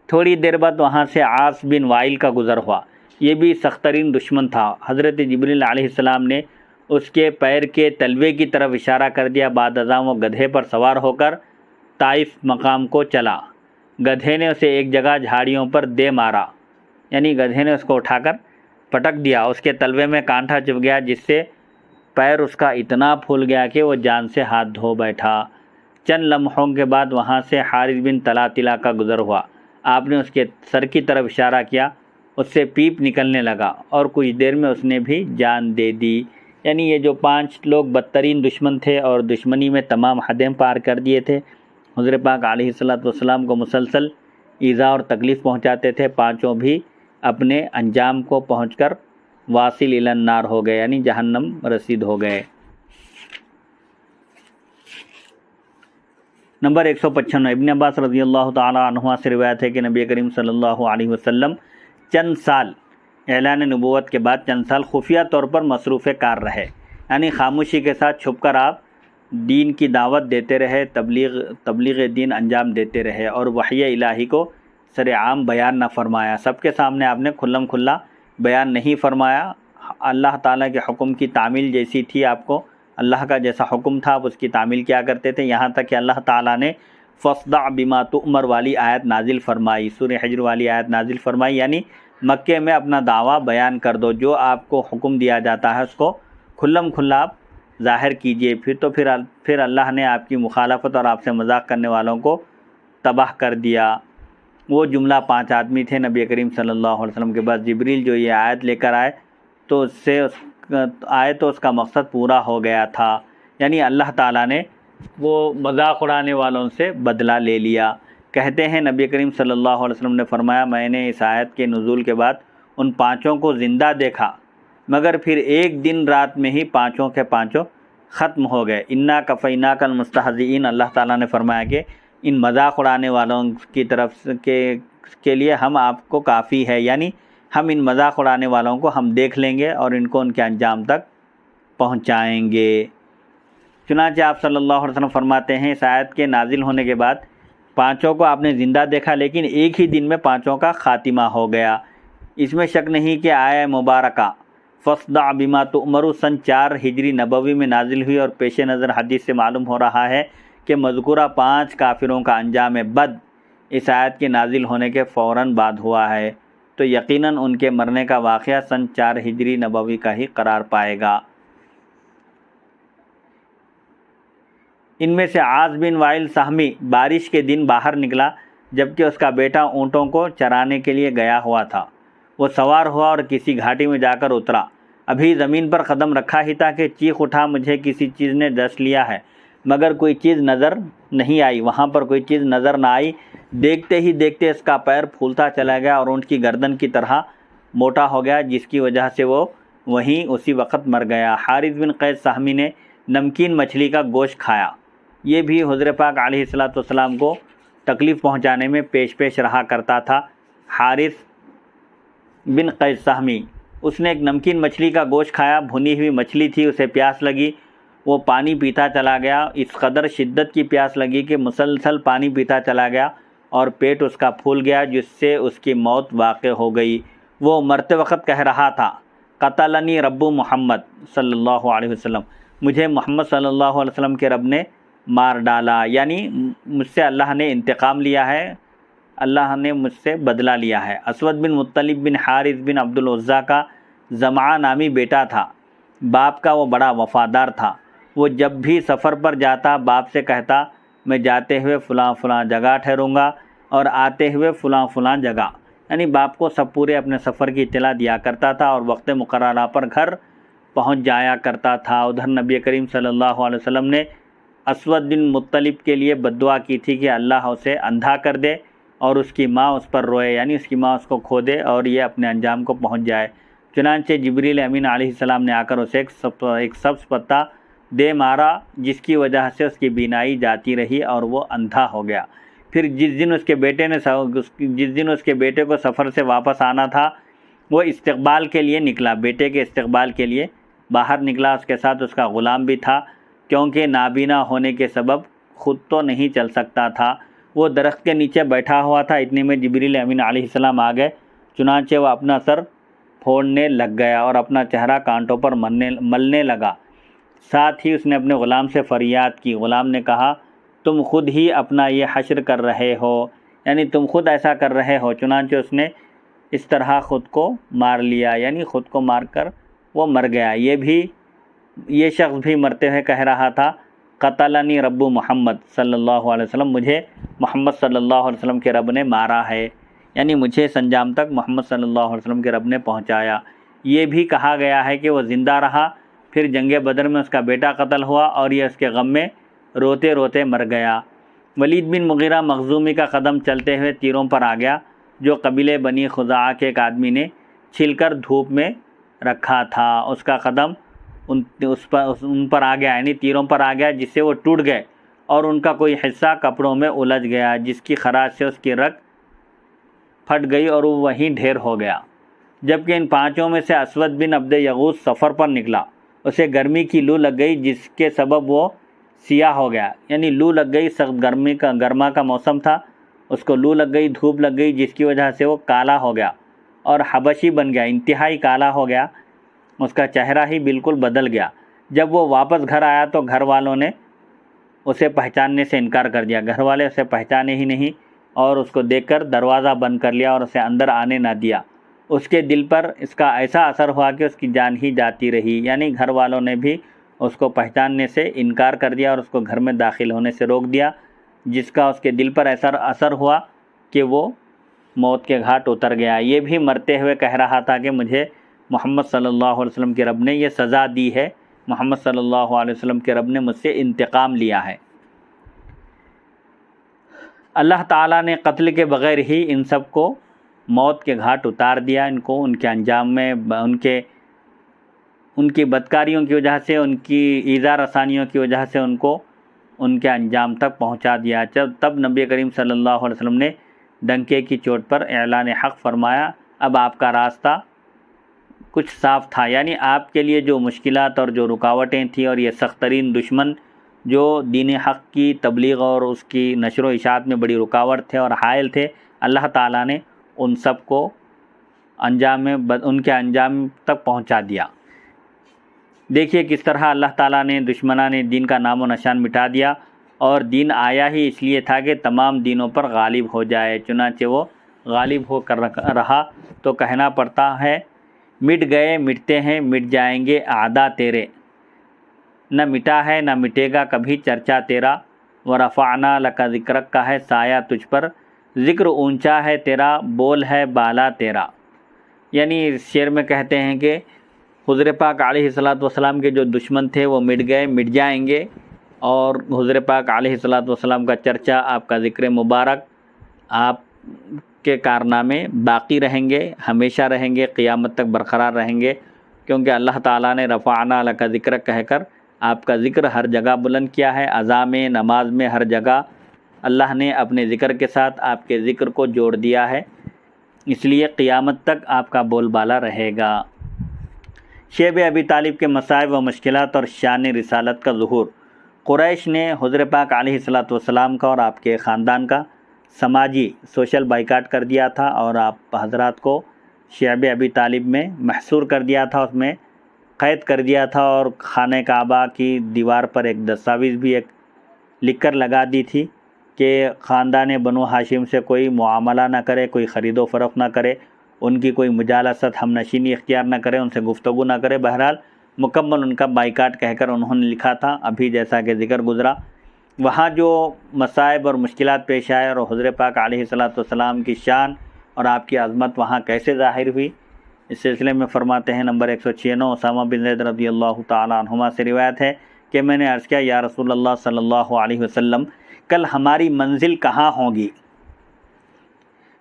تھوڑی دیر بعد وہاں سے عاص بن وائل کا گزر ہوا، یہ بھی سخت ترین دشمن تھا۔ حضرت جبریل علیہ السلام نے اس کے پیر کے تلوے کی طرف اشارہ کر دیا، بعد ازاں وہ گدھے پر سوار ہو کر طائف مقام کو چلا۔ گدھے نے اسے ایک جگہ جھاڑیوں پر دے مارا، یعنی گدھے نے اس کو اٹھا کر پٹک دیا، اس کے تلوے میں کانٹا چبھ گیا جس سے پیر اس کا اتنا پھول گیا کہ وہ جان سے ہاتھ دھو بیٹھا۔ چند لمحوں کے بعد وہاں سے حارث بن طلحہ کا گزر ہوا۔ آپ نے اس کے سر کی طرف اشارہ کیا، اس سے پیپ نکلنے لگا اور کچھ دیر میں اس نے بھی جان دے دی۔ یعنی یہ جو 5 لوگ بدترین دشمن تھے اور دشمنی میں تمام حدیں پار کر دیے تھے، حضور پاک علیہ السلام کو مسلسل ایذا اور تکلیف پہنچاتے تھے، 5 بھی اپنے انجام کو پہنچ کر واصل الی النار ہو گئے، یعنی جہنم رسید ہو گئے۔ نمبر 195، ابن عباس رضی اللہ تعالی عنہما سے روایت ہے کہ نبی کریم صلی اللہ علیہ وسلم چند سال اعلان نبوت کے بعد چند سال خفیہ طور پر مصروف کار رہے، یعنی خاموشی کے ساتھ چھپ کر آپ دین کی دعوت دیتے رہے، تبلیغ دین انجام دیتے رہے اور وحی الہی کو سر عام بیان نہ فرمایا۔ سب کے سامنے آپ نے کھلم کھلا بیان نہیں فرمایا۔ اللہ تعالیٰ کے حکم کی تعمیل جیسی تھی، آپ کو اللہ کا جیسا حکم تھا آپ اس کی تعمیل کیا کرتے تھے، یہاں تک کہ اللہ تعالیٰ نے فَاصْدَعْ بِمَا تُؤْمَرْ والی آیت نازل فرمائی، سورہ حجر والی آیت نازل فرمائی، یعنی مکے میں اپنا دعویٰ بیان کر دو، جو آپ کو حکم دیا جاتا ہے اس کو کھلم کھلا آپ ظاہر کیجئے۔ پھر اللہ نے آپ کی مخالفت اور آپ سے مذاق کرنے والوں کو تباہ کر دیا۔ وہ جملہ 5 آدمی تھے نبی کریم صلی اللہ علیہ وسلم کے بعد جبریل جو یہ آیت لے کر آئے تو اس کا مقصد پورا ہو گیا تھا، یعنی اللہ تعالیٰ نے وہ مذاق اڑانے والوں سے بدلہ لے لیا۔ کہتے ہیں نبی کریم صلی اللہ علیہ وسلم نے فرمایا، میں نے اس آیت کے نزول کے بعد ان 5 کو زندہ دیکھا، مگر پھر ایک دن رات میں ہی 5 کے 5 ختم ہو گئے۔ انا کفیناک المستہزئین، اللہ تعالیٰ نے فرمایا کہ ان مذاق اڑانے والوں کی طرف کے لیے ہم آپ کو کافی ہے، یعنی ہم ان مذاق اڑانے والوں کو ہم دیکھ لیں گے اور ان کو ان کے انجام تک پہنچائیں گے۔ چنانچہ آپ صلی اللہ علیہ وسلم فرماتے ہیں، اس آیت کے نازل ہونے کے بعد 5 کو آپ نے زندہ دیکھا، لیکن ایک ہی دن میں 5 کا خاتمہ ہو گیا۔ اس میں شک نہیں کہ آیہ مبارکہ فَاصْدَعْ بِمَا تُؤْمَرُ سن 4 ہجری نبوی میں نازل ہوئی اور پیش نظر حدیث سے معلوم ہو رہا ہے کہ مذکورہ 5 کافروں کا انجام بد اس آیت کے نازل ہونے کے فوراً بعد ہوا ہے، تو یقیناً ان کے مرنے کا واقعہ سن 4 ہجری نبوی کا ہی قرار پائے گا۔ ان میں سے عاص بن وائل سہمی بارش کے دن باہر نکلا جبکہ اس کا بیٹا اونٹوں کو چرانے کے لیے گیا ہوا تھا۔ وہ سوار ہوا اور کسی گھاٹی میں جا کر اترا، ابھی زمین پر قدم رکھا ہی تھا کہ چیخ اٹھا، مجھے کسی چیز نے ڈس لیا ہے، مگر کوئی چیز نظر نہیں آئی، وہاں پر کوئی چیز نظر نہ آئی۔ دیکھتے ہی دیکھتے اس کا پیر پھولتا چلا گیا اور اونٹ کی گردن کی طرح موٹا ہو گیا، جس کی وجہ سے وہ وہیں اسی وقت مر گیا۔ حارث بن قیس سہمی نے نمکین مچھلی کا گوشت کھایا، یہ بھی حضور پاک علیہ السلام کو تکلیف پہنچانے میں پیش رہا کرتا تھا۔ حارث بن قیس سہمی، اس نے ایک نمکین مچھلی کا گوشت کھایا، بھنی ہوئی مچھلی تھی، اسے پیاس لگی، وہ پانی پیتا چلا گیا، اس قدر شدت کی پیاس لگی کہ مسلسل پانی پیتا چلا گیا اور پیٹ اس کا پھول گیا، جس سے اس کی موت واقع ہو گئی۔ وہ مرتے وقت کہہ رہا تھا، قتلنی رب محمد صلی اللہ علیہ وسلم، مجھے محمد صلی اللہ علیہ وسلم کے رب نے مار ڈالا، یعنی مجھ سے اللہ نے انتقام لیا ہے، اللہ نے مجھ سے بدلہ لیا ہے۔ اسود بن مطلب بن حارث بن عبد العزیٰ کا زمعہ نامی بیٹا تھا، باپ کا وہ بڑا وفادار تھا۔ وہ جب بھی سفر پر جاتا باپ سے کہتا، میں جاتے ہوئے فلاں فلاں جگہ ٹھہروں گا اور آتے ہوئے فلاں فلاں جگہ، یعنی باپ کو سب پورے اپنے سفر کی اطلاع دیا کرتا تھا اور وقت مقررہ پر گھر پہنچ جایا کرتا تھا۔ ادھر نبی کریم صلی اللہ علیہ وسلم نے اسود بن مطلب کے لیے بددعا کی تھی کہ اللہ اسے اندھا کر دے اور اس کی ماں اس پر روئے، یعنی اس کی ماں اس کو کھو دے اور یہ اپنے انجام کو پہنچ جائے۔ چنانچہ جبریل امین علیہ السلام نے آ کر اسے ایک سبز پتا دے مارا، جس کی وجہ سے اس کی بینائی جاتی رہی اور وہ اندھا ہو گیا۔ پھر جس دن اس کے بیٹے کو سفر سے واپس آنا تھا، وہ استقبال کے لیے نکلا، بیٹے کے استقبال کے لیے باہر نکلا، اس کے ساتھ اس کا غلام بھی تھا، کیونکہ نابینا ہونے کے سبب خود تو نہیں چل سکتا تھا۔ وہ درخت کے نیچے بیٹھا ہوا تھا، اتنے میں جبریل امین علیہ السلام آ گئے، چنانچہ وہ اپنا سر پھوڑنے لگ گیا اور اپنا چہرہ کانٹوں پر ملنے لگا، ساتھ ہی اس نے اپنے غلام سے فریاد کی۔ غلام نے کہا، تم خود ہی اپنا یہ حشر کر رہے ہو، یعنی تم خود ایسا کر رہے ہو۔ چنانچہ اس نے اس طرح خود کو مار لیا، یعنی خود کو مار کر وہ مر گیا۔ یہ شخص بھی مرتے ہوئے کہہ رہا تھا قتلنی رب محمد صلی اللہ علیہ وسلم، مجھے محمد صلی اللہ علیہ وسلم کے رب نے مارا ہے، یعنی مجھے اس انجام تک محمد صلی اللہ علیہ وسلم کے رب نے پہنچایا۔ یہ بھی کہا گیا ہے کہ وہ زندہ رہا، پھر جنگ بدر میں اس کا بیٹا قتل ہوا اور یہ اس کے غم میں روتے روتے مر گیا۔ ولید بن مغیرہ مخزومی کا قدم چلتے ہوئے تیروں پر آ گیا، جو قبیلے بنی خزاعہ کے ایک آدمی نے چھل کر دھوپ میں رکھا تھا۔ اس کا قدم ان پر آ گیا، یعنی تیروں پر آ گیا، جس سے وہ ٹوٹ گئے اور ان کا کوئی حصہ کپڑوں میں الجھ گیا، جس کی خراش سے اس کی رگ پھٹ گئی اور وہ وہیں ڈھیر ہو گیا۔ جبکہ ان پانچوں میں سے اسود بن عبد یغوث سفر پر نکلا، اسے گرمی کی لو لگ گئی جس کے سبب وہ سیاہ ہو گیا، یعنی لو لگ گئی، سخت گرما کا موسم تھا، اس کو لو لگ گئی، دھوپ لگ گئی، جس کی وجہ سے وہ کالا ہو گیا اور حبشی بن گیا، انتہائی کالا ہو گیا، اس کا چہرہ ہی بالکل بدل گیا۔ جب وہ واپس گھر آیا تو گھر والوں نے اسے پہچاننے سے انکار کر دیا، گھر والے اسے پہچانے ہی نہیں اور اس کو دیکھ کر دروازہ بند کر لیا اور اسے اندر آنے نہ دیا۔ اس کے دل پر اس کا ایسا اثر ہوا کہ اس کی جان ہی جاتی رہی، یعنی گھر والوں نے بھی اس کو پہچاننے سے انکار کر دیا اور اس کو گھر میں داخل ہونے سے روک دیا، جس کا اس کے دل پر ایسا اثر ہوا کہ وہ موت کے گھاٹ اتر گیا۔ یہ بھی مرتے ہوئے کہہ رہا تھا کہ مجھے محمد صلی اللہ علیہ وسلم کے رب نے یہ سزا دی ہے، محمد صلی اللہ علیہ وسلم کے رب نے مجھ سے انتقام لیا ہے۔ اللہ تعالیٰ نے قتل کے بغیر ہی ان سب کو موت کے گھاٹ اتار دیا، ان کو ان کے انجام میں ان کی بدکاریوں کی وجہ سے، ان کی ایذا رسانیوں کی وجہ سے ان کو ان کے انجام تک پہنچا دیا۔ تب نبی کریم صلی اللہ علیہ وسلم نے ڈنکے کی چوٹ پر اعلان حق فرمایا، اب آپ کا راستہ کچھ صاف تھا، یعنی آپ کے لیے جو مشکلات اور جو رکاوٹیں تھیں اور یہ سخت ترین دشمن جو دین حق کی تبلیغ اور اس کی نشر و اشاعت میں بڑی رکاوٹ تھے اور حائل تھے، اللہ تعالیٰ نے ان سب کو ان کے انجام تک پہنچا دیا۔ دیکھیے کس طرح اللہ تعالیٰ نے دشمنان دین کا نام و نشان مٹا دیا، اور دین آیا ہی اس لیے تھا کہ تمام دینوں پر غالب ہو جائے، چنانچہ وہ غالب ہو کر رہا تو کہنا پڑتا ہے مٹ گئے مٹتے ہیں مٹ جائیں گے اعداء تیرے، نہ مٹا ہے نہ مٹے گا کبھی چرچا تیرا، ورفعنا لک ذکرک کا ہے سایہ تجھ پر، ذکر اونچا ہے تیرا بول ہے بالا تیرا۔ یعنی اس شعر میں کہتے ہیں کہ حضور پاک علیہ الصلاۃ والسلام کے جو دشمن تھے وہ مٹ گئے مٹ جائیں گے، اور حضور پاک علیہ الصلاۃ والسلام کا چرچا، آپ کا ذکر مبارک، آپ کے کارنامے باقی رہیں گے، ہمیشہ رہیں گے، قیامت تک برقرار رہیں گے، کیونکہ اللہ تعالیٰ نے رفعنا لک ذکرک کہہ کر آپ کا ذکر ہر جگہ بلند کیا ہے، اذا میں، نماز میں، ہر جگہ اللہ نے اپنے ذکر کے ساتھ آپ کے ذکر کو جوڑ دیا ہے، اس لیے قیامت تک آپ کا بول بالا رہے گا۔ شیب ابی طالب کے مصائب و مشکلات اور شان رسالت کا ظہور۔ قریش نے حضور پاک علیہ الصلاۃ والسلام کا اور آپ کے خاندان کا سماجی سوشل بائیکاٹ کر دیا تھا، اور آپ حضرات کو شیب ابی طالب میں محصور کر دیا تھا، اس میں قید کر دیا تھا، اور خانہ کعبہ کی دیوار پر ایک دستاویز بھی لکھ کر لگا دی تھی کہ خاندان بنو ہاشم سے کوئی معاملہ نہ کرے، کوئی خرید و فروخت نہ کرے، ان کی کوئی مجالست ہم نشینی اختیار نہ کرے، ان سے گفتگو نہ کرے۔ بہرحال مکمل ان کا بائیکاٹ کہہ کر انہوں نے لکھا تھا، ابھی جیسا کہ ذکر گزرا۔ وہاں جو مصائب اور مشکلات پیش آئے اور حضور پاک علیہ الصلاۃ والسلام کی شان اور آپ کی عظمت وہاں کیسے ظاہر ہوئی، اس سلسلے میں فرماتے ہیں نمبر 196 اسامہ بن زید رضی اللہ تعالیٰ عنہما سے روایت ہے کہ میں نے عرض کیا یا رسول اللہ صلی اللہ علیہ وسلم، کل ہماری منزل کہاں ہوگی؟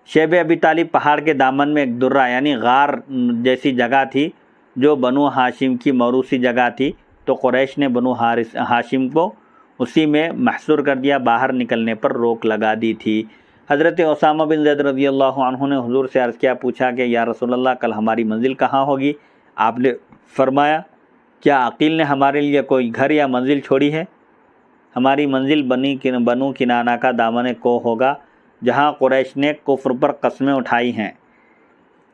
شیب ابی طالب پہاڑ کے دامن میں ایک درہ یعنی غار جیسی جگہ تھی جو بنو ہاشم کی موروثی جگہ تھی، تو قریش نے بنو ہاشم کو اسی میں محصور کر دیا، باہر نکلنے پر روک لگا دی تھی۔ حضرت اسامہ بن زید رضی اللہ عنہ نے حضور سے عرض کیا، پوچھا کہ یا رسول اللہ کل ہماری منزل کہاں ہوگی؟ آپ نے فرمایا کیا عقیل نے ہمارے لیے کوئی گھر یا منزل چھوڑی ہے؟ ہماری منزل بنو کنانہ کا دامن کوہ ہوگا جہاں قریش نے کفر پر قسمیں اٹھائی ہیں،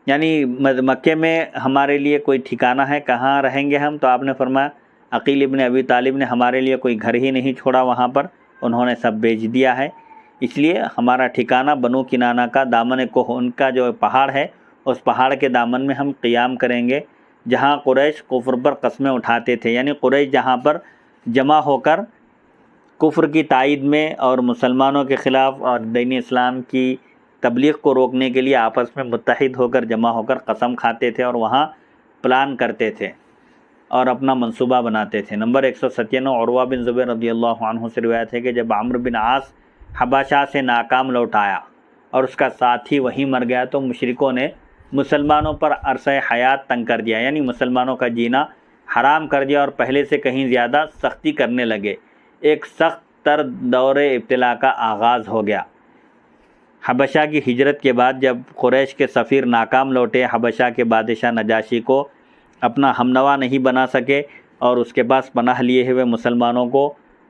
یعنی مکے میں ہمارے لیے کوئی ٹھکانہ ہے، کہاں رہیں گے ہم؟ تو آپ نے فرمایا عقیل ابن ابی طالب نے ہمارے لیے کوئی گھر ہی نہیں چھوڑا وہاں پر، انہوں نے سب بیچ دیا ہے، اس لیے ہمارا ٹھکانہ بنو کنانہ کا دامن کوہ، ان کا جو پہاڑ ہے اس پہاڑ کے دامن میں ہم قیام کریں گے جہاں قریش کفر پر قسمیں اٹھاتے تھے، یعنی قریش جہاں پر جمع ہو کر کفر کی تائید میں اور مسلمانوں کے خلاف اور دین اسلام کی تبلیغ کو روکنے کے لیے آپس میں متحد ہو کر جمع ہو کر قسم کھاتے تھے اور وہاں پلان کرتے تھے اور اپنا منصوبہ بناتے تھے۔ نمبر 197 عروہ بن زبیر رضی اللہ عنہ سے روایت ہے کہ جب عمرو بن عاص حبشہ سے ناکام لوٹ آیا اور اس کا ساتھی وہیں مر گیا تو مشرکوں نے مسلمانوں پر عرصہ حیات تنگ کر دیا، یعنی مسلمانوں کا جینا حرام کر دیا اور پہلے سے کہیں زیادہ سختی کرنے لگے۔ ایک سخت تر دور ابتلا کا آغاز ہو گیا۔ حبشہ کی ہجرت کے بعد جب قریش کے سفیر ناکام لوٹے، حبشہ کے بادشاہ نجاشی کو اپنا ہمنوا نہیں بنا سکے اور اس کے پاس پناہ لیے ہوئے مسلمانوں کو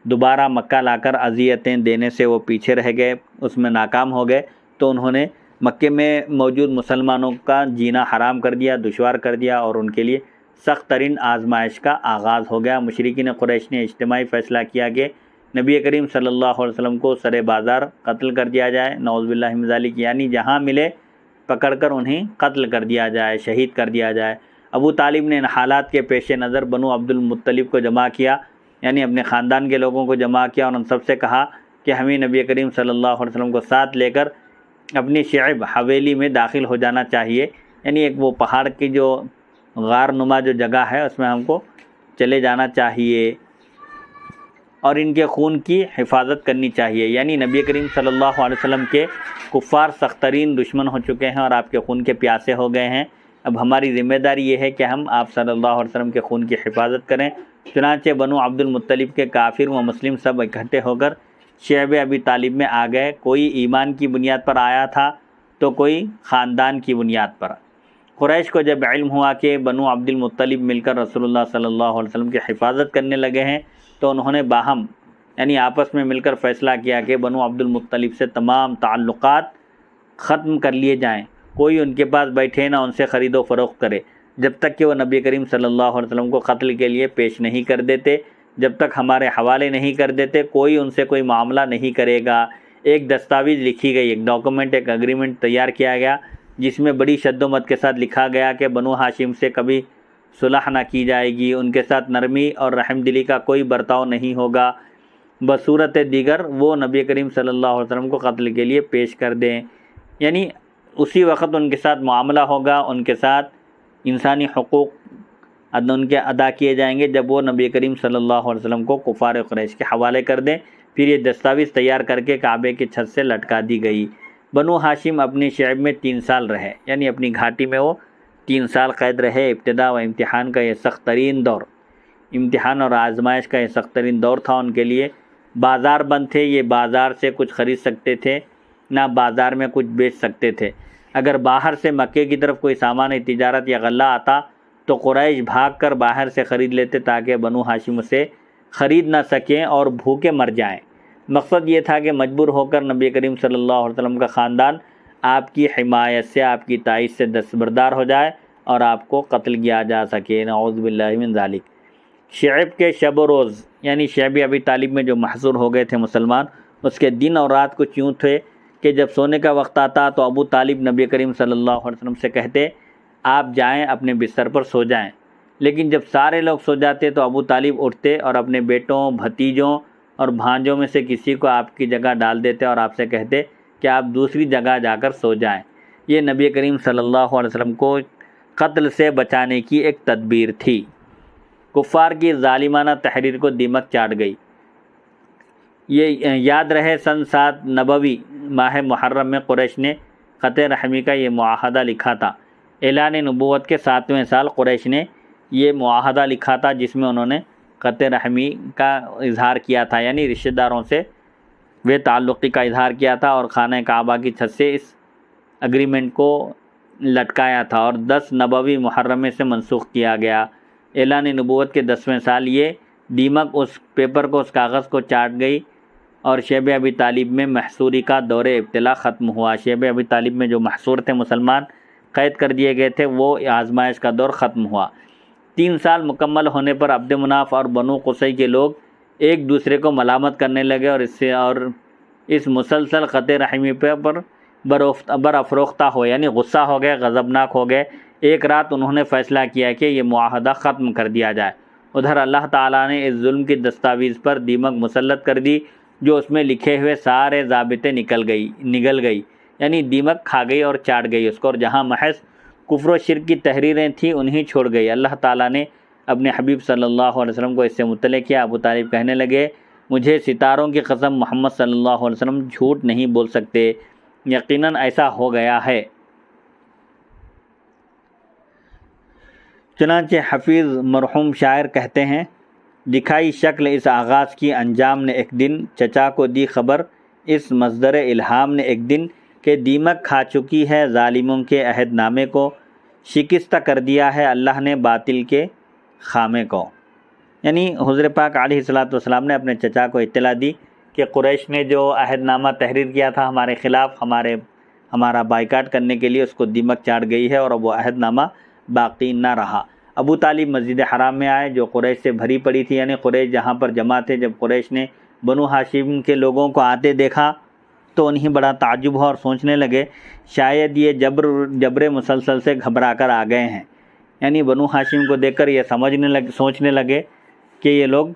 دوبارہ مکہ لا کر اذیتیں دینے سے وہ پیچھے رہ گئے، اس میں ناکام ہو گئے، تو انہوں نے مکے میں موجود مسلمانوں کا جینا حرام کر دیا، دشوار کر دیا اور ان کے لیے سخت ترین آزمائش کا آغاز ہو گیا۔ مشرکین قریش نے اجتماعی فیصلہ کیا کہ نبی کریم صلی اللہ علیہ وسلم کو سر بازار قتل کر دیا جائے، نعوذ باللہ من ذالک، یعنی جہاں ملے پکڑ کر انہیں قتل کر دیا جائے، شہید کر دیا جائے۔ ابو طالب نے ان حالات کے پیش نظر بنو عبد المطلب کو جمع کیا، یعنی اپنے خاندان کے لوگوں کو جمع کیا اور ان سب سے کہا کہ ہمیں نبی کریم صلی اللہ علیہ وسلم کو ساتھ لے کر اپنی شعب حویلی میں داخل ہو جانا چاہیے، یعنی ایک وہ پہاڑ کی جو غار نما جو جگہ ہے اس میں ہم کو چلے جانا چاہیے اور ان کے خون کی حفاظت کرنی چاہیے، یعنی نبی کریم صلی اللہ علیہ وسلم کے کفار سخت ترین دشمن ہو چکے ہیں اور آپ کے خون کے پیاسے ہو گئے ہیں۔ اب ہماری ذمہ داری یہ ہے کہ ہم آپ صلی اللہ علیہ وسلم کے خون کی حفاظت کریں۔ چنانچہ بنو عبد المطلب کے کافر و مسلم سب اکٹھے ہو کر شعب ابی طالب میں آ گئے، کوئی ایمان کی بنیاد پر آیا تھا تو کوئی خاندان کی بنیاد پر۔ قریش کو جب علم ہوا کہ بنو عبد المطلب مل کر رسول اللہ صلی اللہ علیہ وسلم کی حفاظت کرنے لگے ہیں تو انہوں نے باہم یعنی آپس میں مل کر فیصلہ کیا کہ بنو عبد المطلب سے تمام تعلقات ختم کر لیے جائیں، کوئی ان کے پاس بیٹھے نہ ان سے خرید و فروخت کرے جب تک کہ وہ نبی کریم صلی اللہ علیہ وسلم کو قتل کے لیے پیش نہیں کر دیتے، جب تک ہمارے حوالے نہیں کر دیتے کوئی ان سے کوئی معاملہ نہیں کرے گا۔ ایک دستاویز لکھی گئی، ایک ڈاکومنٹ، ایک اگریمنٹ تیار کیا گیا جس میں بڑی شد و مت کے ساتھ لکھا گیا کہ بنو ہاشم سے کبھی صلح نہ کی جائے گی، ان کے ساتھ نرمی اور رحم دلی کا کوئی برتاؤ نہیں ہوگا، بصورت دیگر وہ نبی کریم صلی اللہ علیہ وسلم کو قتل کے لیے پیش کر دیں، یعنی اسی وقت ان کے ساتھ معاملہ ہوگا، ان کے ساتھ انسانی حقوق ان کے ادا کیے جائیں گے جب وہ نبی کریم صلی اللہ علیہ وسلم کو کفار قریش کے حوالے کر دیں۔ پھر یہ دستاویز تیار کر کے کعبے کی چھت سے لٹکا دی گئی۔ بنو ہاشم اپنی شعب میں 3 سال رہے، یعنی اپنی گھاٹی میں وہ 3 سال قید رہے۔ ابتدا و امتحان کا یہ سخت ترین دور، امتحان اور آزمائش کا یہ سخت ترین دور تھا ان کے لیے۔ بازار بند تھے، یہ بازار سے کچھ خرید سکتے تھے نہ بازار میں کچھ بیچ سکتے تھے۔ اگر باہر سے مکے کی طرف کوئی سامان تجارت یا غلہ آتا تو قریش بھاگ کر باہر سے خرید لیتے تاکہ بنو ہاشم اسے خرید نہ سکیں اور بھوکے مر جائیں۔ مقصد یہ تھا کہ مجبور ہو کر نبی کریم صلی اللہ علیہ وسلم کا خاندان آپ کی حمایت سے، آپ کی تائید سے دستبردار ہو جائے اور آپ کو قتل کیا جا سکے، نعوذ باللہ من ذالک۔ شعب کے شب و روز یعنی شعب ابی طالب میں جو محصور ہو گئے تھے مسلمان، اس کے دن اور رات کچھ یوں تھے کہ جب سونے کا وقت آتا تو ابو طالب نبی کریم صلی اللہ علیہ وسلم سے کہتے آپ جائیں اپنے بستر پر سو جائیں، لیکن جب سارے لوگ سو جاتے تو ابو طالب اٹھتے اور اپنے بیٹوں، بھتیجوں اور بھانجوں میں سے کسی کو آپ کی جگہ ڈال دیتے اور آپ سے کہتے کہ آپ دوسری جگہ جا کر سو جائیں۔ یہ نبی کریم صلی اللہ علیہ وسلم کو قتل سے بچانے کی ایک تدبیر تھی۔ کفار کی ظالمانہ تحریر کو دیمک چاٹ گئی۔ یہ یاد رہے سن 7 نبوی ماہ محرم میں قریش نے قطع رحمی کا یہ معاہدہ لکھا تھا۔ اعلان نبوت کے 7ویں سال قریش نے یہ معاہدہ لکھا تھا جس میں انہوں نے قطع رحمی کا اظہار کیا تھا، یعنی رشتہ داروں سے وہ تعلقی کا اظہار کیا تھا اور خانہ کعبہ کی چھت سے اس اگریمنٹ کو لٹکایا تھا اور 10 نبوی محرم سے منسوخ کیا گیا۔ اعلان نبوت کے 10ویں سال یہ دیمک اس پیپر کو، اس کاغذ کو چاٹ گئی اور شعب ابی طالب میں محصوری کا دور ابتلا ختم ہوا۔ شعب ابی طالب میں جو محصور تھے مسلمان، قید کر دیے گئے تھے، وہ آزمائش کا دور ختم ہوا۔ 3 سال مکمل ہونے پر عبد مناف اور بنو قصی کے لوگ ایک دوسرے کو ملامت کرنے لگے اور اس مسلسل قطع رحمی پر برافروختہ ہو، یعنی غصہ ہو گئے، غضبناک ہو گئے۔ ایک رات انہوں نے فیصلہ کیا کہ یہ معاہدہ ختم کر دیا جائے۔ ادھر اللہ تعالیٰ نے اس ظلم کی دستاویز پر دیمک مسلط کر دی، جو اس میں لکھے ہوئے سارے ضابطے نگل گئی، یعنی دیمک کھا گئی اور چاٹ گئی اس کو، اور جہاں محض کفر و شرک کی تحریریں تھیں انہیں چھوڑ گئی۔ اللہ تعالیٰ نے اپنے حبیب صلی اللہ علیہ وسلم کو اس سے مطلع کیا۔ ابو طالب کہنے لگے، مجھے ستاروں کی قسم محمد صلی اللہ علیہ وسلم جھوٹ نہیں بول سکتے، یقیناً ایسا ہو گیا ہے۔ چنانچہ حفیظ مرحوم شاعر کہتے ہیں، دکھائی شکل اس آغاز کی انجام نے ایک دن، چچا کو دی خبر اس مصدر الہام نے ایک دن، کہ دیمک کھا چکی ہے ظالموں کے عہد نامے کو، شکستہ کر دیا ہے اللہ نے باطل کے خامے کو۔ یعنی حضور پاک علیہ الصلوۃ والسلام نے اپنے چچا کو اطلاع دی کہ قریش نے جو عہد نامہ تحریر کیا تھا ہمارے خلاف، ہمارا بائیکاٹ کرنے کے لیے، اس کو دیمک چاٹ گئی ہے اور وہ عہد نامہ باقی نہ رہا۔ ابو طالب مسجد حرام میں آئے جو قریش سے بھری پڑی تھی، یعنی قریش جہاں پر جمع تھے۔ جب قریش نے بنو ہاشم کے لوگوں کو آتے دیکھا تو انہیں بڑا تعجب ہوا اور سوچنے لگے شاید یہ جبر مسلسل سے گھبرا کر آ گئے ہیں، یعنی بنو ہاشم کو دیکھ کر یہ سوچنے لگے کہ یہ لوگ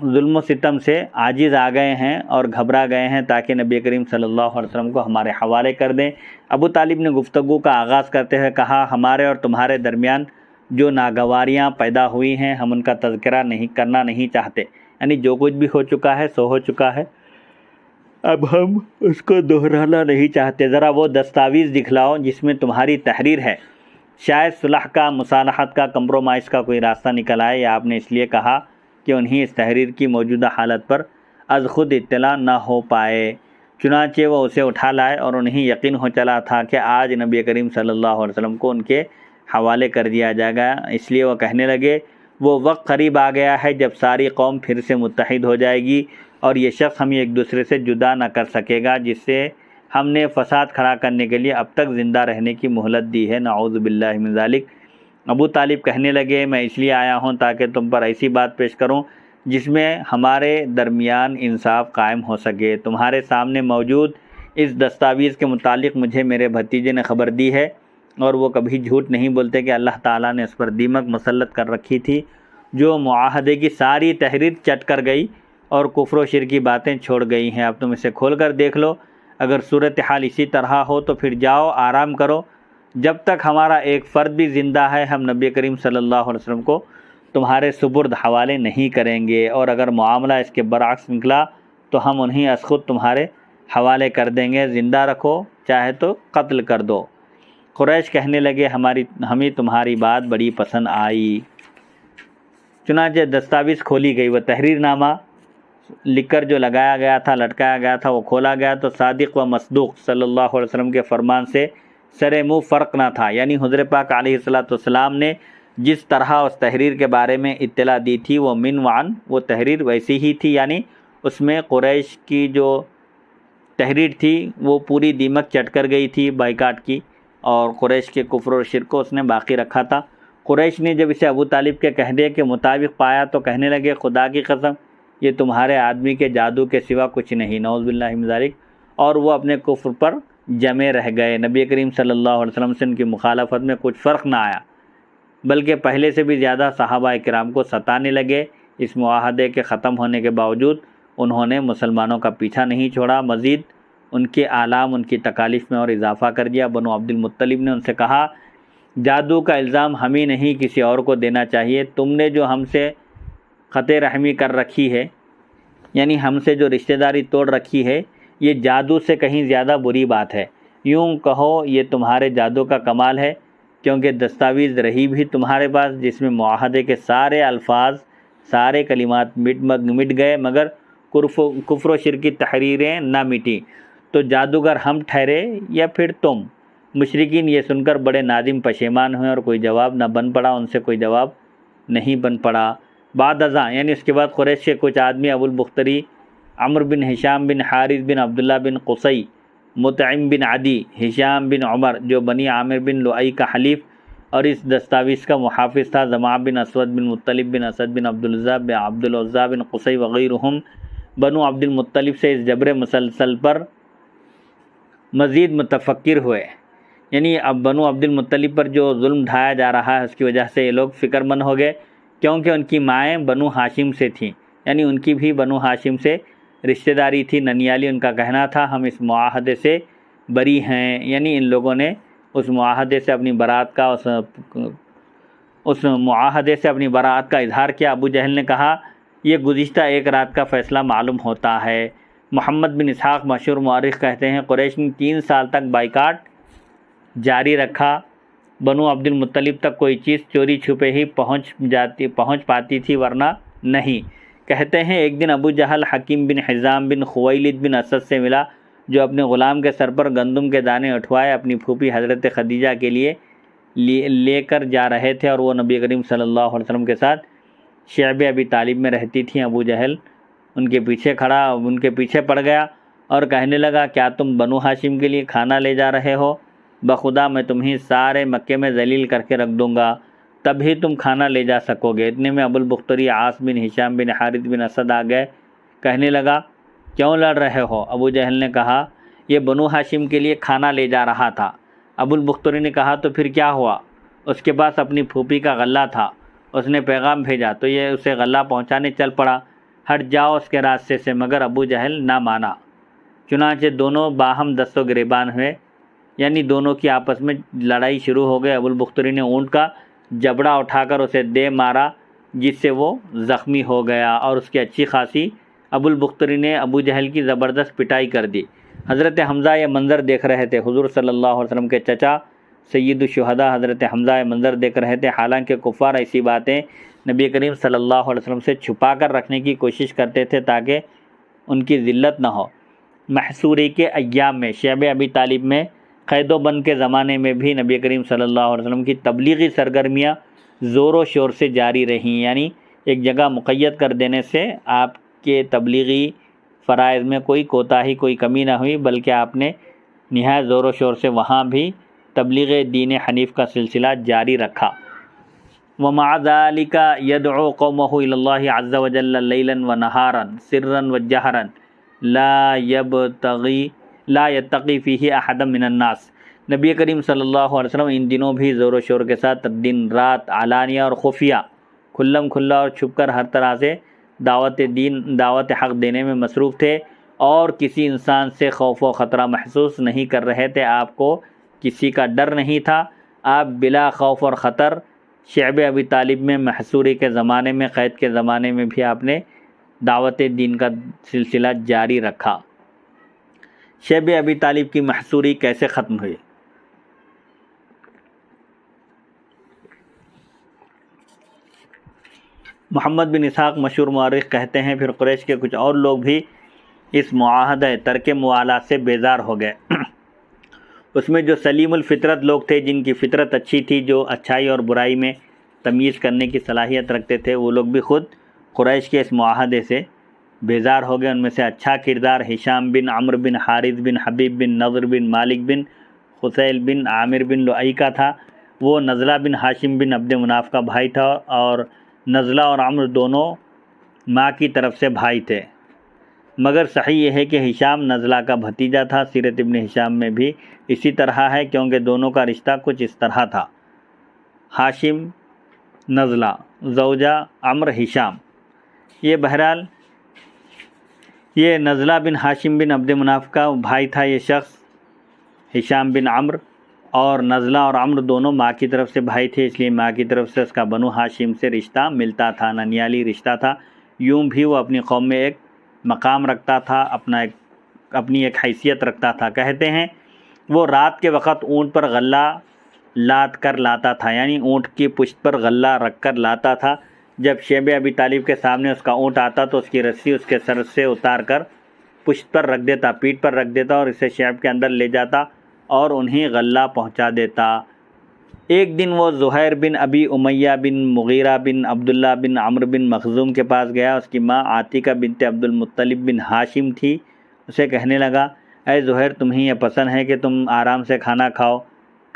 ظلم و ستم سے عاجز آ گئے ہیں اور گھبرا گئے ہیں تاکہ نبی کریم صلی اللہ علیہ وسلم کو ہمارے حوالے کر دیں۔ ابو طالب نے گفتگو کا آغاز کرتے ہوئے کہا، ہمارے اور تمہارے درمیان جو ناگواریاں پیدا ہوئی ہیں ہم ان کا تذکرہ کرنا نہیں چاہتے، یعنی جو کچھ بھی ہو چکا ہے سو ہو چکا ہے، اب ہم اس کو دہرانا نہیں چاہتے۔ ذرا وہ دستاویز دکھلاؤ جس میں تمہاری تحریر ہے، شاید صلح کا، مصالحت کا، کمپرومائز کا کوئی راستہ نکل آئے، یا آپ نے اس لیے کہا کہ انہیں اس تحریر کی موجودہ حالت پر از خود اطلاع نہ ہو پائے۔ چنانچہ وہ اسے اٹھا لائے اور انہیں یقین ہو چلا تھا کہ آج نبی کریم صلی اللہ علیہ وسلم کو ان کے حوالے کر دیا جائے گا، اس لیے وہ کہنے لگے، وہ وقت قریب آ گیا ہے جب ساری قوم پھر سے متحد ہو جائے گی اور یہ شخص ہمیں ایک دوسرے سے جدا نہ کر سکے گا جس سے ہم نے فساد کھڑا کرنے کے لیے اب تک زندہ رہنے کی مہلت دی ہے، نعوذ باللہ من ذالک۔ ابو طالب کہنے لگے، میں اس لیے آیا ہوں تاکہ تم پر ایسی بات پیش کروں جس میں ہمارے درمیان انصاف قائم ہو سکے۔ تمہارے سامنے موجود اس دستاویز کے متعلق مجھے میرے بھتیجے نے خبر دی ہے اور وہ کبھی جھوٹ نہیں بولتے کہ اللہ تعالیٰ نے اس پر دیمک مسلط کر رکھی تھی جو معاہدے کی ساری تحریر چٹ کر گئی اور کفر و شرک کی باتیں چھوڑ گئی ہیں۔ اب تم اسے کھول کر دیکھ لو، اگر صورتحال اسی طرح ہو تو پھر جاؤ آرام کرو، جب تک ہمارا ایک فرد بھی زندہ ہے ہم نبی کریم صلی اللہ علیہ وسلم کو تمہارے سپرد حوالے نہیں کریں گے، اور اگر معاملہ اس کے برعکس نکلا تو ہم انہیں از خود تمہارے حوالے کر دیں گے، زندہ رکھو چاہے تو قتل کر دو۔ قریش کہنے لگے، ہمیں تمہاری بات بڑی پسند آئی۔ چنانچہ دستاویز کھولی گئی، وہ تحریر نامہ لکھ کر جو لگایا گیا تھا، لٹکایا گیا تھا، وہ کھولا گیا تو صادق و مصدوق صلی اللہ علیہ وسلم کے فرمان سے سر منہ فرق نہ تھا، یعنی حضور پاک علیہ السلام نے جس طرح اس تحریر کے بارے میں اطلاع دی تھی وہ من وعن وہ تحریر ویسی ہی تھی، یعنی اس میں قریش کی جو تحریر تھی وہ پوری دیمک چٹ کر گئی تھی بائیکاٹ کی، اور قریش کے کفر و شرک کو اس نے باقی رکھا تھا۔ قریش نے جب اسے ابو طالب کے کہنے کے مطابق پایا تو کہنے لگے، خدا کی قسم یہ تمہارے آدمی کے جادو کے سوا کچھ نہیں، نعوذ باللہ من ذالک، اور وہ اپنے کفر پر جمے رہ گئے۔ نبی کریم صلی اللہ علیہ وسلم سے ان کی مخالفت میں کچھ فرق نہ آیا، بلکہ پہلے سے بھی زیادہ صحابہ کرام کو ستانے لگے۔ اس معاہدے کے ختم ہونے کے باوجود انہوں نے مسلمانوں کا پیچھا نہیں چھوڑا، مزید ان کے آلام، ان کی تکالیف میں اور اضافہ کر دیا۔ بنو عبد المطلب نے ان سے کہا، جادو کا الزام ہمیں نہیں کسی اور کو دینا چاہیے، تم نے جو ہم سے قطع رحمی کر رکھی ہے، یعنی ہم سے جو رشتہ داری توڑ رکھی ہے، یہ جادو سے کہیں زیادہ بری بات ہے۔ یوں کہو یہ تمہارے جادو کا کمال ہے، کیونکہ دستاویز رہی بھی تمہارے پاس جس میں معاہدے کے سارے الفاظ، سارے کلمات مٹ گئے مگر کفر و شرک کی تحریریں نہ مٹی، تو جادوگر ہم ٹھہرے یا پھر تم؟ مشرکین یہ سن کر بڑے نادم پشیمان ہوئے اور کوئی جواب نہ بن پڑا، ان سے کوئی جواب نہیں بن پڑا۔ بعد ازاں یعنی اس کے بعد قریش کے کچھ آدمی ابو البختری، عمرو بن ہشام بن حارث بن عبداللہ بن قصی، مطعم بن عدی، ہشام بن عمر جو بنی عامر بن لؤی کا حلیف اور اس دستاویز کا محافظ تھا، زمعہ بن اسود بن مطلب بن اسد بن عبدالعزیٰ بن قصی وغیرہم، بنو عبد المطلب سے اس جبر مسلسل پر مزید متفکر ہوئے، یعنی اب بنو عبد المطلب پر جو ظلم ڈھایا جا رہا ہے اس کی وجہ سے یہ لوگ فکر مند ہو گئے، کیونکہ ان کی مائیں بنو ہاشم سے تھیں، یعنی ان کی بھی بنو ہاشم سے رشتہ داری تھی۔ ننیالی ان کا کہنا تھا ہم اس معاہدے سے بری ہیں، یعنی ان لوگوں نے اس معاہدے سے اپنی برات کا اظہار کیا۔ ابو جہل نے کہا یہ گزشتہ ایک رات کا فیصلہ معلوم ہوتا ہے۔ محمد بن اسحاق مشہور مورخ کہتے ہیں قریش نے 3 سال تک بائیکاٹ جاری رکھا، بنو عبد المطلب تک کوئی چیز چوری چھپے ہی پہنچ پاتی تھی ورنہ نہیں۔ کہتے ہیں ایک دن ابو جہل حکیم بن حزام بن خویلد بن اسد سے ملا جو اپنے غلام کے سر پر گندم کے دانے اٹھوائے اپنی پھوپھی حضرت خدیجہ کے لیے لے کر جا رہے تھے، اور وہ نبی کریم صلی اللہ علیہ وسلم کے ساتھ شعب ابی طالب میں رہتی تھیں۔ ابو جہل ان کے پیچھے پڑ گیا اور کہنے لگا کیا تم بنو ہاشم کے لیے کھانا لے جا رہے ہو؟ بخدا میں تمہیں سارے مکے میں ذلیل کر کے رکھ دوں گا، تب ہی تم کھانا لے جا سکو گے۔ اتنے میں ابو البختری عاص بن ہشام بن حارث بن اسد آ گئے، کہنے لگا کیوں لڑ رہے ہو؟ ابو جہل نے کہا یہ بنو ہاشم کے لیے کھانا لے جا رہا تھا۔ ابو البختری نے کہا تو پھر کیا ہوا؟ اس کے پاس اپنی پھوپھی کا غلہ تھا، اس نے پیغام بھیجا تو یہ اسے غلہ پہنچانے چل پڑا، ہٹ جاؤ اس کے راستے سے، مگر ابو جہل نہ مانا۔ چنانچہ دونوں باہم دست و گریبان ہوئے، یعنی دونوں کی آپس میں لڑائی شروع ہو گئی۔ ابو البختری نے اونٹ کا جبڑا اٹھا کر اسے دے مارا جس سے وہ زخمی ہو گیا، اور اس کی اچھی خاصی ابو البختری نے ابو جہل کی زبردست پٹائی کر دی۔ حضرت حمزہ یہ منظر دیکھ رہے تھے۔ حضور صلی اللہ علیہ وسلم کے چچا سید الشہداء حضرت حمزہ یہ منظر دیکھ رہے تھے، حالانکہ کفار ایسی باتیں نبی کریم صلی اللہ علیہ وسلم سے چھپا کر رکھنے کی کوشش کرتے تھے تاکہ ان کی ذلت نہ ہو۔ محصوری کے ایام میں، شعب ابی طالب میں، قید و بند کے زمانے میں بھی نبی کریم صلی اللہ علیہ وسلم کی تبلیغی سرگرمیاں زور و شور سے جاری رہیں، یعنی ایک جگہ مقید کر دینے سے آپ کے تبلیغی فرائض میں کوئی کوتاہی، کوئی کمی نہ ہوئی، بلکہ آپ نے نہایت زور و شور سے وہاں بھی تبلیغ دین حنیف کا سلسلہ جاری رکھا۔ وَمَعَ ذَلِكَ يَدْعُو قَوْمَهُ إِلَى اللَّهِ عَزَّ وَجَلَّ لَيْلًا وَنَهَارًا سِرًّا وَجَهْرًا لا يتقی فیہ احدا من الناس۔ نبی کریم صلی اللہ علیہ وسلم ان دنوں بھی زور و شور کے ساتھ دن رات علانیہ اور خفیہ، کھلم کھلا اور چھپ کر ہر طرح سے دعوت حق دینے میں مصروف تھے، اور کسی انسان سے خوف و خطرہ محسوس نہیں کر رہے تھے۔ آپ کو کسی کا ڈر نہیں تھا، آپ بلا خوف اور خطر شعب ابی طالب میں، محصوری کے زمانے میں، قید کے زمانے میں بھی آپ نے دعوت دین کا سلسلہ جاری رکھا۔ شعب ابی طالب کی محصوری کیسے ختم ہوئی؟ محمد بن اسحاق مشہور مورخ کہتے ہیں پھر قریش کے کچھ اور لوگ بھی اس معاہدہ ترک موالات سے بیزار ہو گئے۔ اس میں جو سلیم الفطرت لوگ تھے، جن کی فطرت اچھی تھی، جو اچھائی اور برائی میں تمیز کرنے کی صلاحیت رکھتے تھے، وہ لوگ بھی خود قریش کے اس معاہدے سے بیزار ہو گئے۔ ان میں سے اچھا کردار ہشام بن عمرو بن حارث بن حبیب بن نضر بن مالک بن خسیل بن عامر بن لؤی کا تھا۔ وہ نزلہ بن ہاشم بن عبد مناف کا بھائی تھا، اور نزلہ اور عمرو دونوں ماں کی طرف سے بھائی تھے، مگر صحیح یہ ہے کہ ہشام نزلہ کا بھتیجا تھا۔ سیرت ابن ہشام میں بھی اسی طرح ہے، کیونکہ دونوں کا رشتہ کچھ اس طرح تھا: ہاشم نزلہ، زوجہ عمرو ہشام۔ یہ بہرحال یہ نزلہ بن ہاشم بن عبد مناف کا بھائی تھا یہ شخص، ہشام بن عمرو، اور نزلہ اور عمرو دونوں ماں کی طرف سے بھائی تھے، اس لیے ماں کی طرف سے اس کا بنو ہاشم سے رشتہ ملتا تھا، ننیالی رشتہ تھا۔ یوں بھی وہ اپنی قوم میں ایک مقام رکھتا تھا، اپنی ایک حیثیت رکھتا تھا۔ کہتے ہیں وہ رات کے وقت اونٹ پر غلہ لاد کر لاتا تھا، یعنی اونٹ کی پشت پر غلہ رکھ کر لاتا تھا۔ جب شعب ابی طالب کے سامنے اس کا اونٹ آتا تو اس کی رسی اس کے سر سے اتار کر پشت پر رکھ دیتا، پیٹھ پر رکھ دیتا، اور اسے شعب کے اندر لے جاتا اور انہیں غلہ پہنچا دیتا۔ ایک دن وہ زہیر بن ابی امیہ بن مغیرہ بن عبداللہ بن عمرو بن مخزوم کے پاس گیا۔ اس کی ماں عاتکہ بنت عبد المطلب بن ہاشم تھی۔ اسے کہنے لگا اے زہیر، تمہیں یہ پسند ہے کہ تم آرام سے کھانا کھاؤ،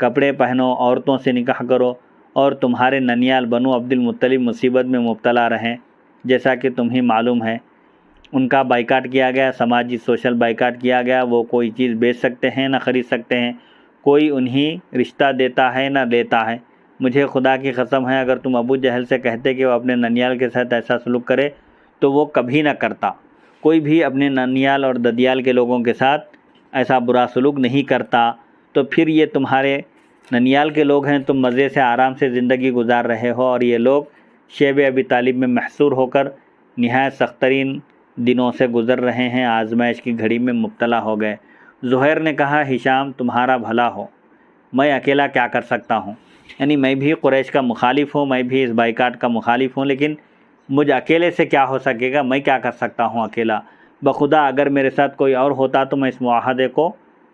کپڑے پہنو، عورتوں سے نکاح کرو، اور تمہارے ننیال بنو عبد المطلب مصیبت میں مبتلا رہیں، جیسا کہ تمہیں معلوم ہے۔ ان کا بائیکاٹ کیا گیا، سماجی سوشل بائیکاٹ کیا گیا، وہ کوئی چیز بیچ سکتے ہیں نہ خرید سکتے ہیں، کوئی انہیں رشتہ دیتا ہے نہ لیتا ہے۔ مجھے خدا کی قسم ہے اگر تم ابو جہل سے کہتے کہ وہ اپنے ننیال کے ساتھ ایسا سلوک کرے تو وہ کبھی نہ کرتا۔ کوئی بھی اپنے ننیال اور ددیال کے لوگوں کے ساتھ ایسا برا سلوک نہیں کرتا، تو پھر یہ تمہارے ننیال کے لوگ ہیں، تم مزے سے آرام سے زندگی گزار رہے ہو، اور یہ لوگ شیب ابی طالب میں محصور ہو کر نہایت سخت ترین دنوں سے گزر رہے ہیں، آزمائش کی گھڑی میں مبتلا ہو گئے۔ زہیر نے کہا ہشام تمہارا بھلا ہو، میں اکیلا کیا کر سکتا ہوں؟ یعنی میں بھی قریش کا مخالف ہوں، میں بھی اس بائیکاٹ کا مخالف ہوں، لیکن مجھ اکیلے سے کیا ہو سکے گا؟ میں کیا کر سکتا ہوں اکیلا؟ بخدا اگر میرے ساتھ کوئی اور ہوتا تو میں اس معاہدے کو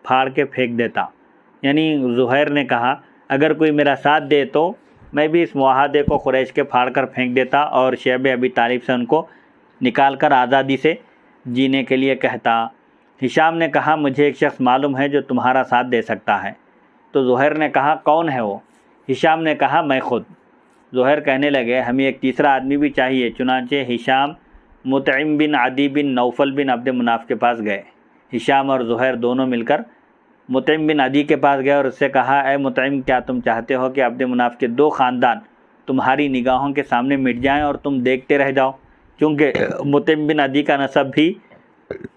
پھاڑ کے پھینک دیتا۔ یعنی زہیر نے کہا اگر کوئی میرا ساتھ دے تو میں بھی اس معاہدے کو قریش کے پھاڑ کر پھینک دیتا اور شیب ابی طالب سے ان کو نکال کر آزادی سے جینے کے لیے کہتا۔ ہشام نے کہا مجھے ایک شخص معلوم ہے جو تمہارا ساتھ دے سکتا ہے۔ تو زہیر نے کہا کون ہے وہ؟ ہشام نے کہا میں خود۔ زہیر کہنے لگے ہمیں ایک تیسرا آدمی بھی چاہیے۔ چنانچہ ہشام مطعم بن عدی بن نوفل بن عبد مناف کے پاس گئے۔ ہشام اور زہیر دونوں مل کر مطعم بن عدی کے پاس گئے اور اس سے کہا اے مطعم کیا تم چاہتے ہو کہ عبد مناف کے 2 خاندان تمہاری نگاہوں کے سامنے مٹ جائیں اور تم دیکھتے رہ جاؤ؟ کیونکہ مطعم بن عدی کا نسب بھی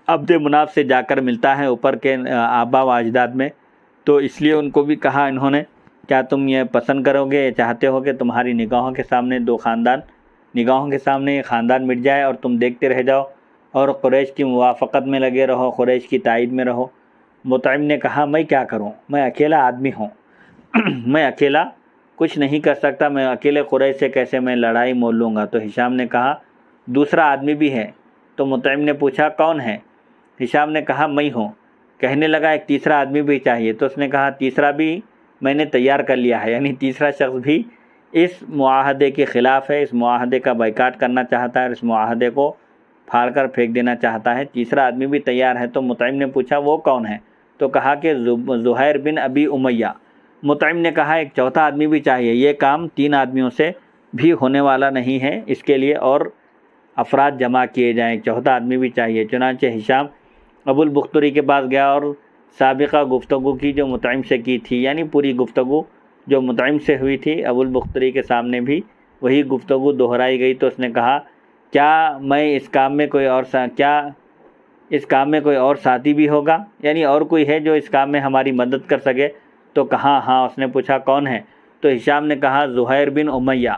عبد مناف سے جا کر ملتا ہے اوپر کے آبا و اجداد میں، تو اس لیے ان کو بھی کہا انہوں نے کیا تم یہ پسند کرو گے، چاہتے ہو کہ تمہاری نگاہوں کے سامنے 2 خاندان نگاہوں کے سامنے ایک خاندان مٹ جائے اور تم دیکھتے رہ جاؤ اور قریش کی موافقت میں لگے رہو، قریش کی تائید میں رہو؟ مطعم نے کہا میں کیا کروں، میں اکیلا آدمی ہوں میں اکیلا کچھ نہیں کر سکتا، میں اکیلے قریش سے کیسے میں لڑائی مول لوں گا؟ تو ہشام نے کہا دوسرا آدمی بھی ہے۔ تو مطعم نے پوچھا کون ہے؟ ہشام نے کہا میں ہوں۔ کہنے لگا ایک تیسرا آدمی بھی چاہیے۔ تو اس نے کہا تیسرا بھی میں نے تیار کر لیا ہے، یعنی تیسرا شخص بھی اس معاہدے کے خلاف ہے، اس معاہدے کا بائیکاٹ کرنا چاہتا ہے اور اس معاہدے کو پھاڑ کر پھینک دینا چاہتا ہے، تیسرا آدمی بھی تیار ہے۔ تو مطعم نے پوچھا وہ کون ہے؟ تو کہا کہ زہیر بن ابی امیہ۔ مطعم نے کہا ایک چوتھا آدمی بھی چاہیے، یہ کام 3 آدمیوں سے بھی ہونے والا نہیں ہے، اس کے لیے اور افراد جمع کیے جائیں، ایک چوتھا آدمی بھی چاہیے۔ چنانچہ ہشام ابو البختری کے پاس گیا اور سابقہ گفتگو کی جو مطعم سے کی تھی، یعنی پوری گفتگو جو مطعم سے ہوئی تھی ابو البختری کے سامنے بھی وہی گفتگو دہرائی گئی۔ تو اس نے کہا کیا اس کام میں کوئی اور ساتھی بھی ہوگا، یعنی اور کوئی ہے جو اس کام میں ہماری مدد کر سکے؟ تو کہا ہاں۔ اس نے پوچھا کون ہے؟ تو ہشام نے کہا زہیر بن امیہ،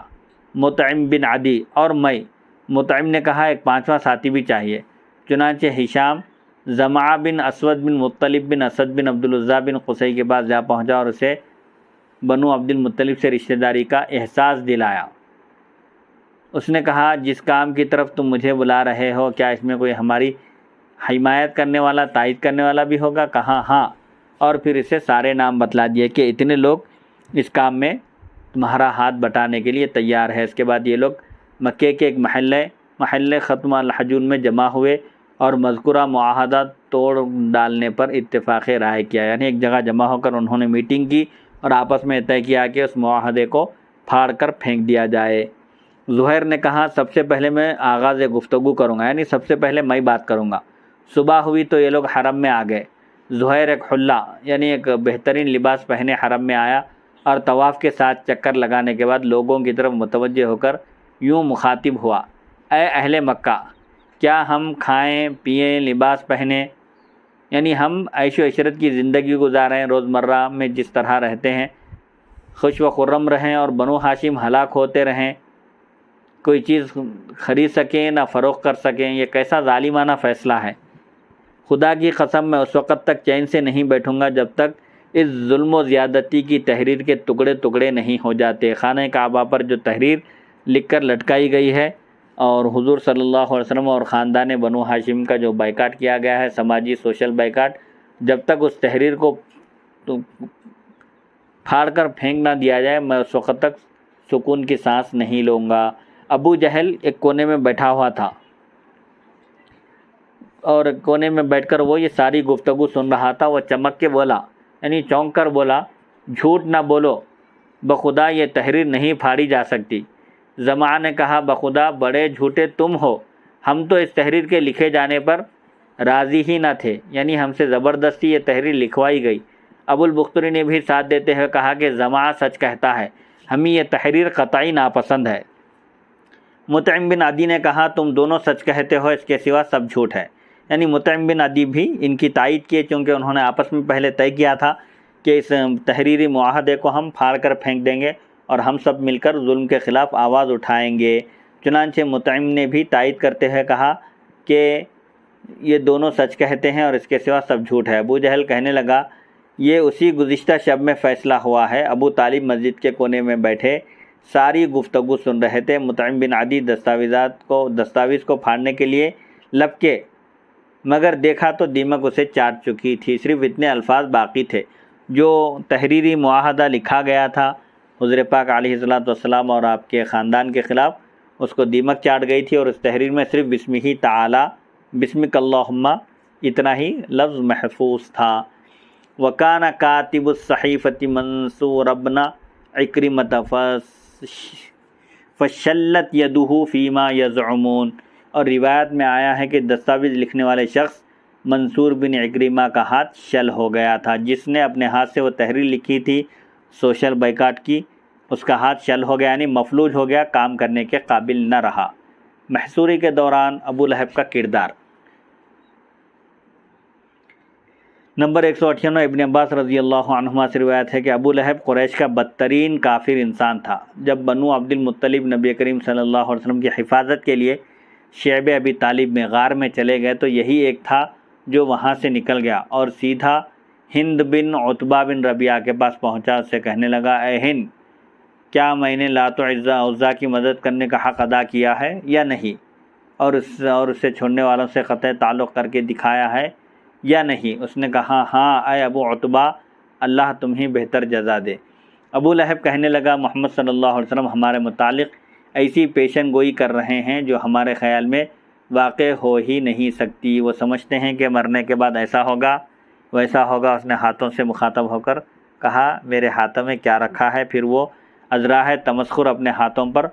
مطعم بن عدی اور میں۔ مطعم نے کہا ایک 5واں ساتھی بھی چاہیے۔ چنانچہ ہشام زمعہ بن اسود بن مطلب بن اسد بن عبدالعزیٰ بن قصی کے پاس جا پہنچا اور اسے بنو عبد المطلب سے رشتہ داری کا احساس دلایا۔ اس نے کہا جس کام کی طرف تم مجھے بلا رہے ہو کیا اس میں کوئی ہماری حمایت کرنے والا، تائید کرنے والا بھی ہوگا؟ کہا ہاں، اور پھر اسے سارے نام بتلا دیے کہ اتنے لوگ اس کام میں تمہارا ہاتھ بٹانے کے لیے تیار ہے۔ اس کے بعد یہ لوگ مکے کے ایک محلے ختم الحجون میں جمع ہوئے اور مذکورہ معاہدہ توڑ ڈالنے پر اتفاق رائے کیا، یعنی ایک جگہ جمع ہو کر انہوں نے میٹنگ کی اور آپس میں طے کیا کہ اس معاہدے کو پھاڑ کر پھینک دیا جائے۔ زہیر نے کہا سب سے پہلے میں آغاز گفتگو کروں گا، یعنی سب سے پہلے میں بات کروں گا۔ صبح ہوئی تو یہ لوگ حرم میں آ گئے۔ زہیر ایک حلہ یعنی ایک بہترین لباس پہنے حرم میں آیا اور طواف کے ساتھ چکر لگانے کے بعد لوگوں کی طرف متوجہ ہو کر یوں مخاطب ہوا، اے اہل مکہ، کیا ہم کھائیں پیئیں لباس پہنیں، یعنی ہم عیش و عشرت کی زندگی گزاریں، روزمرہ میں جس طرح رہتے ہیں خوش و خرم رہیں اور بنو ہاشم ہلاک ہوتے رہیں، کوئی چیز خرید سکیں نہ فروخت کر سکیں، یہ کیسا ظالمانہ فیصلہ ہے؟ خدا کی قسم میں اس وقت تک چین سے نہیں بیٹھوں گا جب تک اس ظلم و زیادتی کی تحریر کے ٹکڑے ٹکڑے نہیں ہو جاتے۔ خانہ کعبہ پر جو تحریر لکھ کر لٹکائی گئی ہے اور حضور صلی اللہ علیہ وسلم اور خاندان بنو ہاشم کا جو بائیکاٹ کیا گیا ہے، سماجی سوشل بائیکاٹ، جب تک اس تحریر کو پھاڑ کر پھینک نہ دیا جائے میں اس وقت تک سکون کی سانس نہیں لوں گا۔ ابو جہل ایک کونے میں بیٹھا ہوا تھا اور کونے میں بیٹھ کر وہ یہ ساری گفتگو سن رہا تھا۔ وہ چمک کے بولا، یعنی چونک کر بولا، جھوٹ نہ بولو، بخدا یہ تحریر نہیں پھاڑی جا سکتی۔ زمعہ نے کہا بخدا بڑے جھوٹے تم ہو، ہم تو اس تحریر کے لکھے جانے پر راضی ہی نہ تھے، یعنی ہم سے زبردستی یہ تحریر لکھوائی گئی۔ ابو البختری نے بھی ساتھ دیتے ہوئے کہا کہ زمعہ سچ کہتا ہے، ہمیں یہ تحریر قطعی ناپسند ہے۔ مطعم بن عدی نے کہا تم دونوں سچ کہتے ہو، اس کے سوا سب جھوٹ ہے۔ یعنی مطعم بن عدی بھی ان کی تائید کیے، چونکہ انہوں نے آپس میں پہلے طے کیا تھا کہ اس تحریری معاہدے کو ہم پھاڑ کر پھینک دیں گے اور ہم سب مل کر ظلم کے خلاف آواز اٹھائیں گے۔ چنانچہ مطعم نے بھی تائید کرتے ہوئے کہا کہ یہ دونوں سچ کہتے ہیں اور اس کے سوا سب جھوٹ ہے۔ ابو جہل کہنے لگا یہ اسی گزشتہ شب میں فیصلہ ہوا ہے۔ ابو طالب مسجد کے کونے میں بیٹھے ساری گفتگو سن رہے تھے۔ مطعم بن عدی دستاویز کو پھاڑنے کے لیے لپکے، مگر دیکھا تو دیمک اسے چاٹ چکی تھی، صرف اتنے الفاظ باقی تھے جو تحریری معاہدہ لکھا گیا تھا حضور پاک علیہ السلام اور آپ کے خاندان کے خلاف، اس کو دیمک چاٹ گئی تھی، اور اس تحریر میں صرف بسمہ تعالی بسمک اللہم اتنا ہی لفظ محفوظ تھا۔ وَكَانَ كَاتِبُ الصَّحِيفَةِ مَنْصُورَ بْنَ عِكْرِمَةَ فَشَلَّتْ يَدُهُ فِي مَا يَزْعُمُونَ، اور روایت میں آیا ہے کہ دستاویز لکھنے والے شخص منصور بن عکرمہ کا ہاتھ شل ہو گیا تھا، جس نے اپنے ہاتھ سے وہ تحریر لکھی تھی سوشل بائیکاٹ کی، اس کا ہاتھ شل ہو گیا، یعنی مفلوج ہو گیا، کام کرنے کے قابل نہ رہا۔ محصوری کے دوران ابو لہب کا کردار۔ نمبر 198 ابن عباس رضی اللہ عنہما سے روایت ہے کہ ابو لہب قریش کا بدترین کافر انسان تھا۔ جب بنو عبد المطلب نبی کریم صلی اللہ علیہ وسلم کی حفاظت کے لیے شعب ابی طالب میں غار میں چلے گئے تو یہی ایک تھا جو وہاں سے نکل گیا اور سیدھا ہند بن عتبہ بن ربیعہ کے پاس پہنچا، اس سے کہنے لگا اے ہند، کیا میں نے لات و عزا کی مدد کرنے کا حق ادا کیا ہے یا نہیں، اور اسے چھوڑنے والوں سے قطع تعلق کر کے دکھایا ہے یا نہیں؟ اس نے کہا ہاں اے ابو عتبہ، اللہ تمہیں بہتر جزا دے۔ ابو لہب کہنے لگا محمد صلی اللہ علیہ وسلم ہمارے متعلق ایسی پیشن گوئی کر رہے ہیں جو ہمارے خیال میں واقع ہو ہی نہیں سکتی، وہ سمجھتے ہیں کہ مرنے کے بعد ایسا ہوگا ویسا ہوگا۔ اس نے ہاتھوں سے مخاطب ہو کر کہا میرے ہاتھوں میں کیا رکھا ہے؟ پھر وہ ازراہ تمسخر اپنے ہاتھوں پر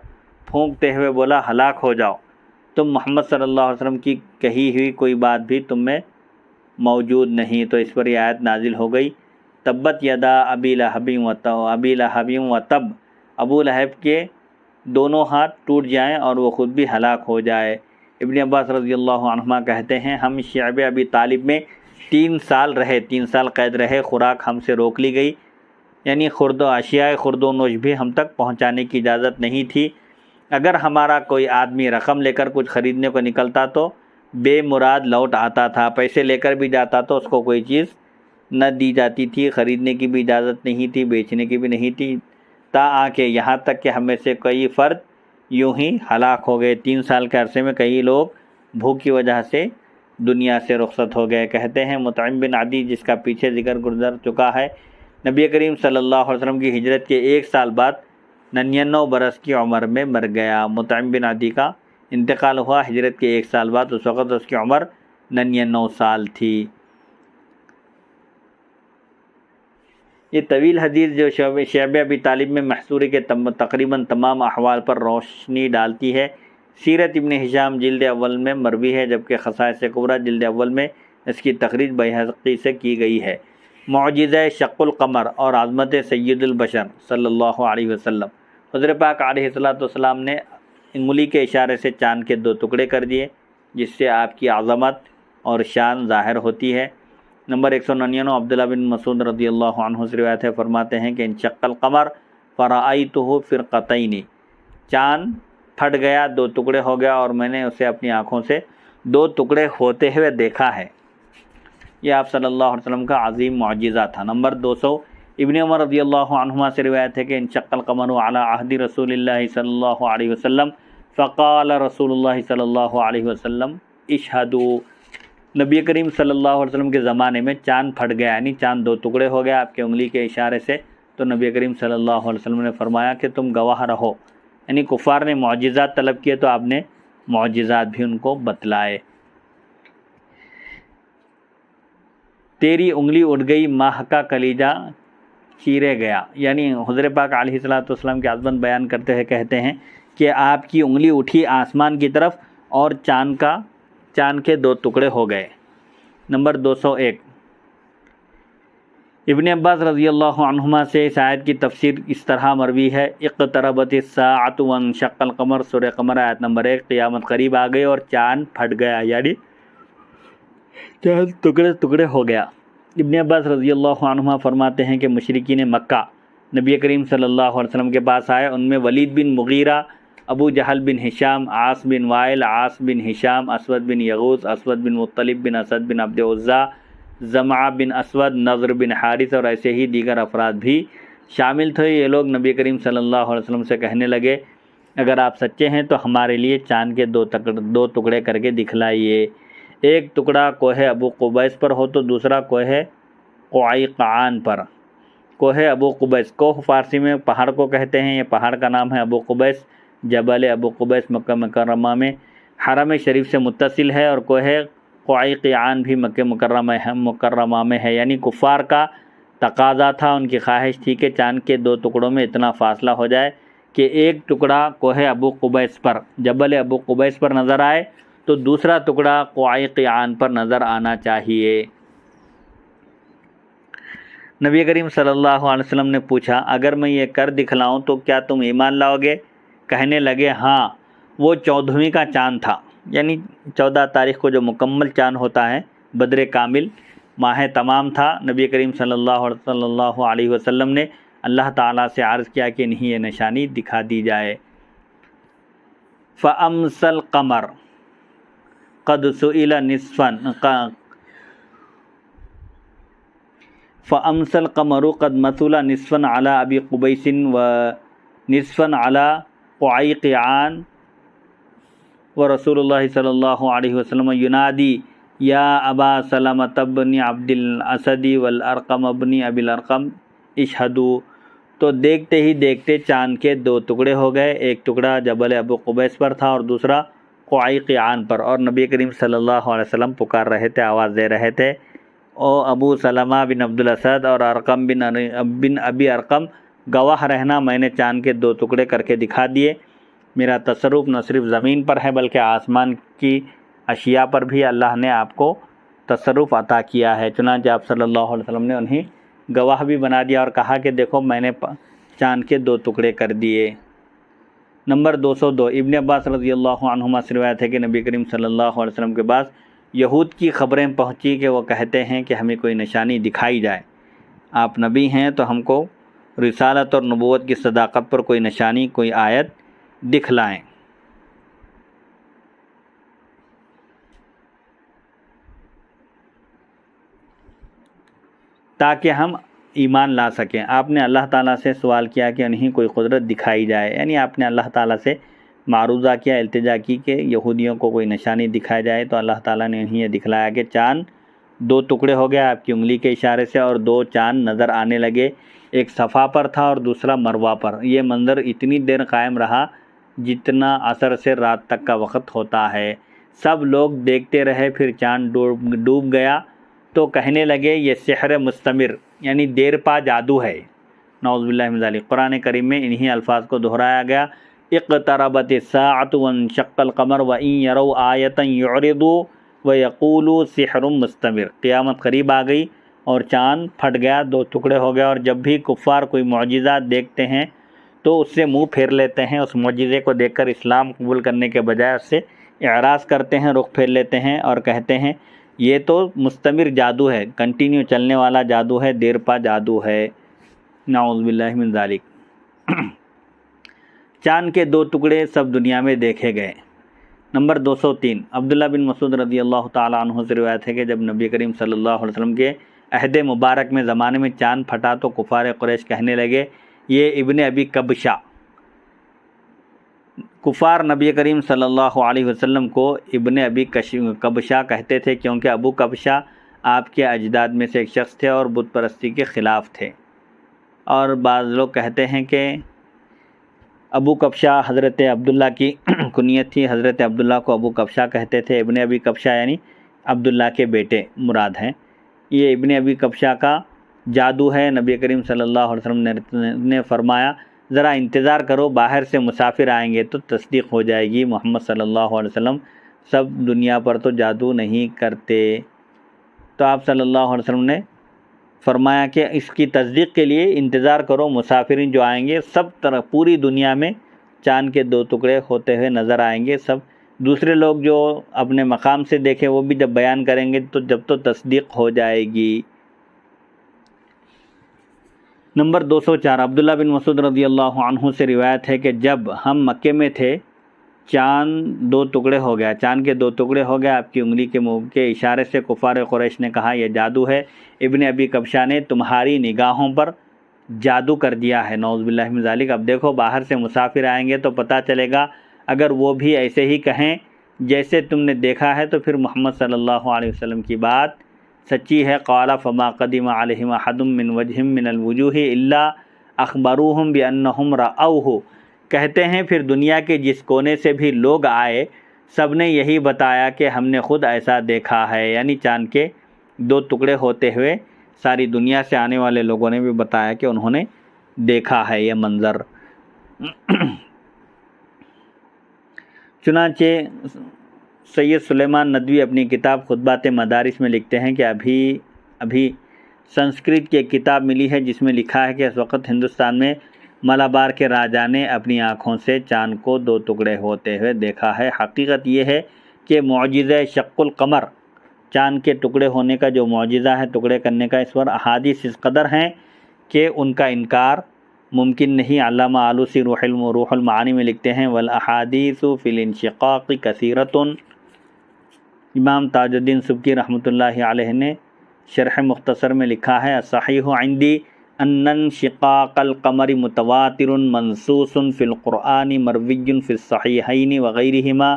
پھونکتے ہوئے بولا ہلاک ہو جاؤ، تم محمد صلی اللہ علیہ وسلم کی کہی ہوئی کوئی بات بھی تم میں موجود نہیں۔ تو اس پر یہ آیت نازل ہو گئی تبت یدا ابی لہب و تب، ابو لہب کے دونوں ہاتھ ٹوٹ جائیں اور وہ خود بھی ہلاک ہو جائے۔ ابن عباس رضی اللہ عنہما کہتے ہیں ہم شعب ابی طالب میں 3 سال رہے، 3 سال قید رہے، خوراک ہم سے روک لی گئی، یعنی اشیاء خرد و نوش بھی ہم تک پہنچانے کی اجازت نہیں تھی۔ اگر ہمارا کوئی آدمی رقم لے کر کچھ خریدنے کو نکلتا تو بے مراد لوٹ آتا تھا، پیسے لے کر بھی جاتا تو اس کو کوئی چیز نہ دی جاتی تھی، خریدنے کی بھی اجازت نہیں تھی، بیچنے کی بھی نہیں تھی، تا آ کے یہاں تک کہ ہمیں سے کئی فرد یوں ہی ہلاک ہو گئے۔ 3 سال کے عرصے میں کئی لوگ بھوک کی وجہ سے دنیا سے رخصت ہو گئے۔ کہتے ہیں مطعم بن عدی، جس کا پیچھے ذکر گزر چکا ہے، نبی کریم صلی اللہ علیہ وسلم کی ہجرت کے 1 سال بعد 99 برس کی عمر میں مر گیا۔ مطعم بن عدی کا انتقال ہوا ہجرت کے 1 سال بعد، اس وقت اس کی عمر 99 سال تھی۔ یہ طویل حدیث جو شعب ابی طالب میں محصوری کے تقریباً تمام احوال پر روشنی ڈالتی ہے، سیرت ابن ہشام جلد اول میں مروی ہے، جبکہ خصائص کبریٰ جلد اول میں اس کی تخریج بیہقی سے کی گئی ہے۔ معجزہ شق القمر اور عظمت سید البشر صلی اللہ علیہ وسلم، حضرت پاک علیہ السلام نے انگلی کے اشارے سے چاند کے 2 ٹکڑے کر دیے، جس سے آپ کی عظمت اور شان ظاہر ہوتی ہے۔ نمبر 199 عبداللہ بن مسعود رضی اللہ عنہ سے روایت ہے، فرماتے ہیں کہ انشق القمر فرأیتہ فرقتین، چاند پھٹ گیا، 2 ٹکڑے ہو گیا اور میں نے اسے اپنی آنکھوں سے 2 ٹکڑے ہوتے ہوئے دیکھا ہے۔ یہ آپ صلی اللہ علیہ وسلم کا عظیم معجزہ تھا۔ نمبر 200 ابن عمر رضی اللہ عنہما سے روایت ہے کہ انشق القمر علی عہد رسول اللہ صلی اللہ علیہ وسلم فقال رسول اللہ صلی اللہ علیہ وسلم اشہدوا، نبی کریم صلی اللہ علیہ وسلم کے زمانے میں چاند پھٹ گیا، یعنی چاند 2 ٹکڑے ہو گیا آپ کے انگلی کے اشارے سے، تو نبی کریم صلی اللہ علیہ وسلم نے فرمایا کہ تم گواہ رہو، یعنی کفار نے معجزات طلب کیے تو آپ نے معجزات بھی ان کو بتلائے۔ تیری انگلی اٹھ گئی، ماہ کا کلیجہ چیرے گیا، یعنی حضرت پاک علیہ السلام کی عظمت بیان کرتے ہوئے کہتے ہیں کہ آپ کی انگلی اٹھی آسمان کی طرف اور چاند کے 2 ٹکڑے ہو گئے۔ نمبر 201، ابن عباس رضی اللہ عنہما سے اس آیت کی تفسیر اس طرح مروی ہے، اقتربت الساعۃ وانشق القمر، سورہ قمر آیت نمبر 1، قیامت قریب آ گئی اور چاند پھٹ گیا، یعنی چاند ٹکڑے ٹکڑے ہو گیا۔ ابن عباس رضی اللہ عنہما فرماتے ہیں کہ مشرکین مکہ نبی کریم صلی اللہ علیہ وسلم کے پاس آئے، ان میں ولید بن مغیرہ، ابو جہل بن ہشام، عاص بن وائل، عاص بن ہشام، اسود بن یغوث، اسود بن مطلب بن اسد بن عبد عزا، زمعہ بن اسود، نضر بن حارث اور ایسے ہی دیگر افراد بھی شامل تھے۔ یہ لوگ نبی کریم صلی اللہ علیہ وسلم سے کہنے لگے، اگر آپ سچے ہیں تو ہمارے لیے چاند کے 2 ٹکڑے کر کے دکھلائیے، ایک ٹکڑا کوہ ابو قبیس پر ہو تو دوسرا کوہ قعیقعان پر۔ کوہ ابو قبیس، کوہ فارسی میں پہاڑ کو کہتے ہیں، یہ پہاڑ کا نام ہے ابو قبیس، جبل ابو قبیس مکہ مکرمہ میں حرم شریف سے متصل ہے، اور کوہ قعیقعان بھی مکہ مکرمہ میں ہے، یعنی کفار کا تقاضا تھا، ان کی خواہش تھی کہ چاند کے 2 ٹکڑوں میں اتنا فاصلہ ہو جائے کہ ایک ٹکڑا کوہ ابو قبیس پر، جبل ابو قبیس پر نظر آئے تو دوسرا ٹکڑا قعیقعان پر نظر آنا چاہیے۔ نبی کریم صلی اللہ علیہ وسلم نے پوچھا، اگر میں یہ کر دکھلاؤں تو کیا تم ایمان لاؤ گے؟ کہنے لگے، ہاں۔ وہ 14ویں کا چاند تھا، یعنی 14 تاریخ کو جو مکمل چاند ہوتا ہے، بدر کامل ماہ تمام تھا۔ نبی کریم صلی اللہ علیہ وسلم نے اللہ تعالیٰ سے عرض کیا کہ انہیں یہ نشانی دکھا دی جائے۔ فَأَمْسَى الْقَمَرُ قَدْ سُئِلَ نِصْفًا فَأَمْسَى الْقَمَرُ قَدْ مَثُلَ نِصْفًا عَلَى أَبِي قُبَيْسٍ وَنِصْفًا عَلَى قعیقعان، ورسول اللہ صلی اللہ علیہ وسلم ینادی یا ابا سلمۃ بن عبد الاسد والارقم بن ابی الارقم اشہدوا۔ تو دیکھتے ہی دیکھتے چاند کے 2 ٹکڑے ہو گئے، ایک ٹکڑا جبل ابو قبیس پر تھا اور دوسرا قعیقعان پر، اور نبی کریم صلی اللہ علیہ وسلم پکار رہے تھے، آواز دے رہے تھے، او ابو سلمہ بن عبد الاسد اور ارقم بن ابی ارقم، گواہ رہنا، میں نے چاند کے 2 ٹکڑے کر کے دکھا دیے۔ میرا تصرف نہ صرف زمین پر ہے بلکہ آسمان کی اشیاء پر بھی اللہ نے آپ کو تصرف عطا کیا ہے۔ چنانچہ آپ صلی اللہ علیہ وسلم نے انہیں گواہ بھی بنا دیا اور کہا کہ دیکھو میں نے چاند کے 2 ٹکڑے کر دیے۔ نمبر 202، ابن عباس رضی اللہ عنہما سے روایت ہے کہ نبی کریم صلی اللہ علیہ وسلم کے پاس یہود کی خبریں پہنچی کہ وہ کہتے ہیں کہ ہمیں کوئی نشانی دکھائی جائے، آپ نبی ہیں تو ہم کو رسالت اور نبوت کی صداقت پر کوئی نشانی، کوئی آیت دکھلائیں۔ تاکہ ہم ایمان لا سکیں۔ آپ نے اللہ تعالیٰ سے سوال کیا کہ انہیں کوئی قدرت دکھائی جائے، یعنی آپ نے اللہ تعالیٰ سے معروضہ کیا، التجا کی کہ یہودیوں کو کوئی نشانی دکھائی جائے، تو اللہ تعالیٰ نے انہیں یہ دکھلایا کہ چاند 2 ٹکڑے ہو گیا آپ کی انگلی کے اشارے سے، اور 2 چاند نظر آنے لگے، ایک صفا پر تھا اور دوسرا مروہ پر۔ یہ منظر اتنی دیر قائم رہا جتنا عصر سے رات تک کا وقت ہوتا ہے۔ سب لوگ دیکھتے رہے، پھر چاند ڈوب گیا تو کہنے لگے یہ سحر مستمر، یعنی دیر پا جادو ہے، نعوذ باللہ من ذالک۔ قرآن کریم میں انہی الفاظ کو دہرایا گیا، اقتربت الساعۃ وانشق القمر وان یروا آیۃ یعرضوا ویقولوا سحر مستمر۔ قیامت قریب آ گئی اور چاند پھٹ گیا، 2 ٹکڑے ہو گیا، اور جب بھی کفار کوئی معجزہ دیکھتے ہیں تو اس سے منہ پھیر لیتے ہیں، اس معجزے کو دیکھ کر اسلام قبول کرنے کے بجائے اس سے اعراض کرتے ہیں، رخ پھیر لیتے ہیں اور کہتے ہیں یہ تو مستمر جادو ہے، کنٹینیو چلنے والا جادو ہے، دیر پا جادو ہے، نعوذ باللہ من ذالک۔ چاند کے 2 ٹکڑے سب دنیا میں دیکھے گئے۔ نمبر 203، عبداللہ بن مسعود رضی اللہ تعالیٰ عنہ سے روایت ہے کہ جب نبی کریم صلی اللہ علیہ وسلم کے عہد مبارک میں زمانے میں چاند پھٹا تو کفار قریش کہنے لگے یہ ابن ابی کبشہ۔ کفار نبی کریم صلی اللہ علیہ وسلم کو ابن ابی کبشہ کہتے تھے کیونکہ ابو کبشہ آپ کے اجداد میں سے ایک شخص تھے اور بت پرستی کے خلاف تھے، اور بعض لوگ کہتے ہیں کہ ابو کبشہ حضرت عبداللہ کی کنیت تھی، حضرت عبداللہ کو ابو کبشہ کہتے تھے۔ ابن ابی کبشہ یعنی عبداللہ کے بیٹے مراد ہیں۔ یہ ابن ابی کبشہ کا جادو ہے۔ نبی کریم صلی اللہ علیہ وسلم نے فرمایا ذرا انتظار کرو، باہر سے مسافر آئیں گے تو تصدیق ہو جائے گی۔ محمد صلی اللہ علیہ وسلم سب دنیا پر تو جادو نہیں کرتے۔ تو آپ صلی اللہ علیہ وسلم نے فرمایا کہ اس کی تصدیق کے لیے انتظار کرو، مسافرین جو آئیں گے سب طرح پوری دنیا میں چاند کے 2 ٹکڑے ہوتے ہوئے نظر آئیں گے۔ سب دوسرے لوگ جو اپنے مقام سے دیکھیں وہ بھی جب بیان کریں گے تو تصدیق ہو جائے گی۔ نمبر 204، عبداللہ بن مسعود رضی اللہ عنہ سے روایت ہے کہ جب ہم مکے میں تھے چاند 2 ٹکڑے ہو گیا، چاند کے 2 ٹکڑے ہو گئے۔ آپ کی انگلی کے منہ کے اشارے سے کفار قریش نے کہا یہ جادو ہے، ابن ابی کبشہ نے تمہاری نگاہوں پر جادو کر دیا ہے، نعوذ باللہ من ذالک۔ اب دیکھو باہر سے مسافر آئیں گے تو پتہ چلے گا، اگر وہ بھی ایسے ہی کہیں جیسے تم نے دیکھا ہے تو پھر محمد صلی اللہ علیہ وسلم کی بات سچی ہے۔ قال فما قدم علیہم احد من وجہ من الوجوہ الا اخبروہم بانہم رأوہ، کہتے ہیں پھر دنیا کے جس کونے سے بھی لوگ آئے سب نے یہی بتایا کہ ہم نے خود ایسا دیکھا ہے، یعنی چاند کے 2 ٹکڑے ہوتے ہوئے ساری دنیا سے آنے والے لوگوں نے بھی بتایا کہ انہوں نے دیکھا ہے یہ منظر۔ چنانچہ سید سلیمان ندوی اپنی کتاب خطبات مدارس میں لکھتے ہیں کہ ابھی سنسکرت کی ایک کتاب ملی ہے جس میں لکھا ہے کہ اس وقت ہندوستان میں ملابار کے راجا نے اپنی آنکھوں سے چاند کو 2 ٹکڑے ہوتے ہوئے دیکھا ہے۔ حقیقت یہ ہے کہ معجزہ شق القمر، چاند کے ٹکڑے ہونے کا جو معجزہ ہے، ٹکڑے کرنے کا، اس پر احادیث اس قدر ہیں کہ ان کا انکار ممکن نہیں۔ علامہ آلوسی روح المعانی میں لکھتے ہیں والاحادیث فی الانشقاق کثیرۃ۔ امام تاج الدین سبکی رحمۃ اللہ علیہ نے شرح مختصر میں لکھا ہے الصحیح عندی ان انشقاق القمر متواتر منصوص فی القرآن مروی فی الصحیحین وغیرہما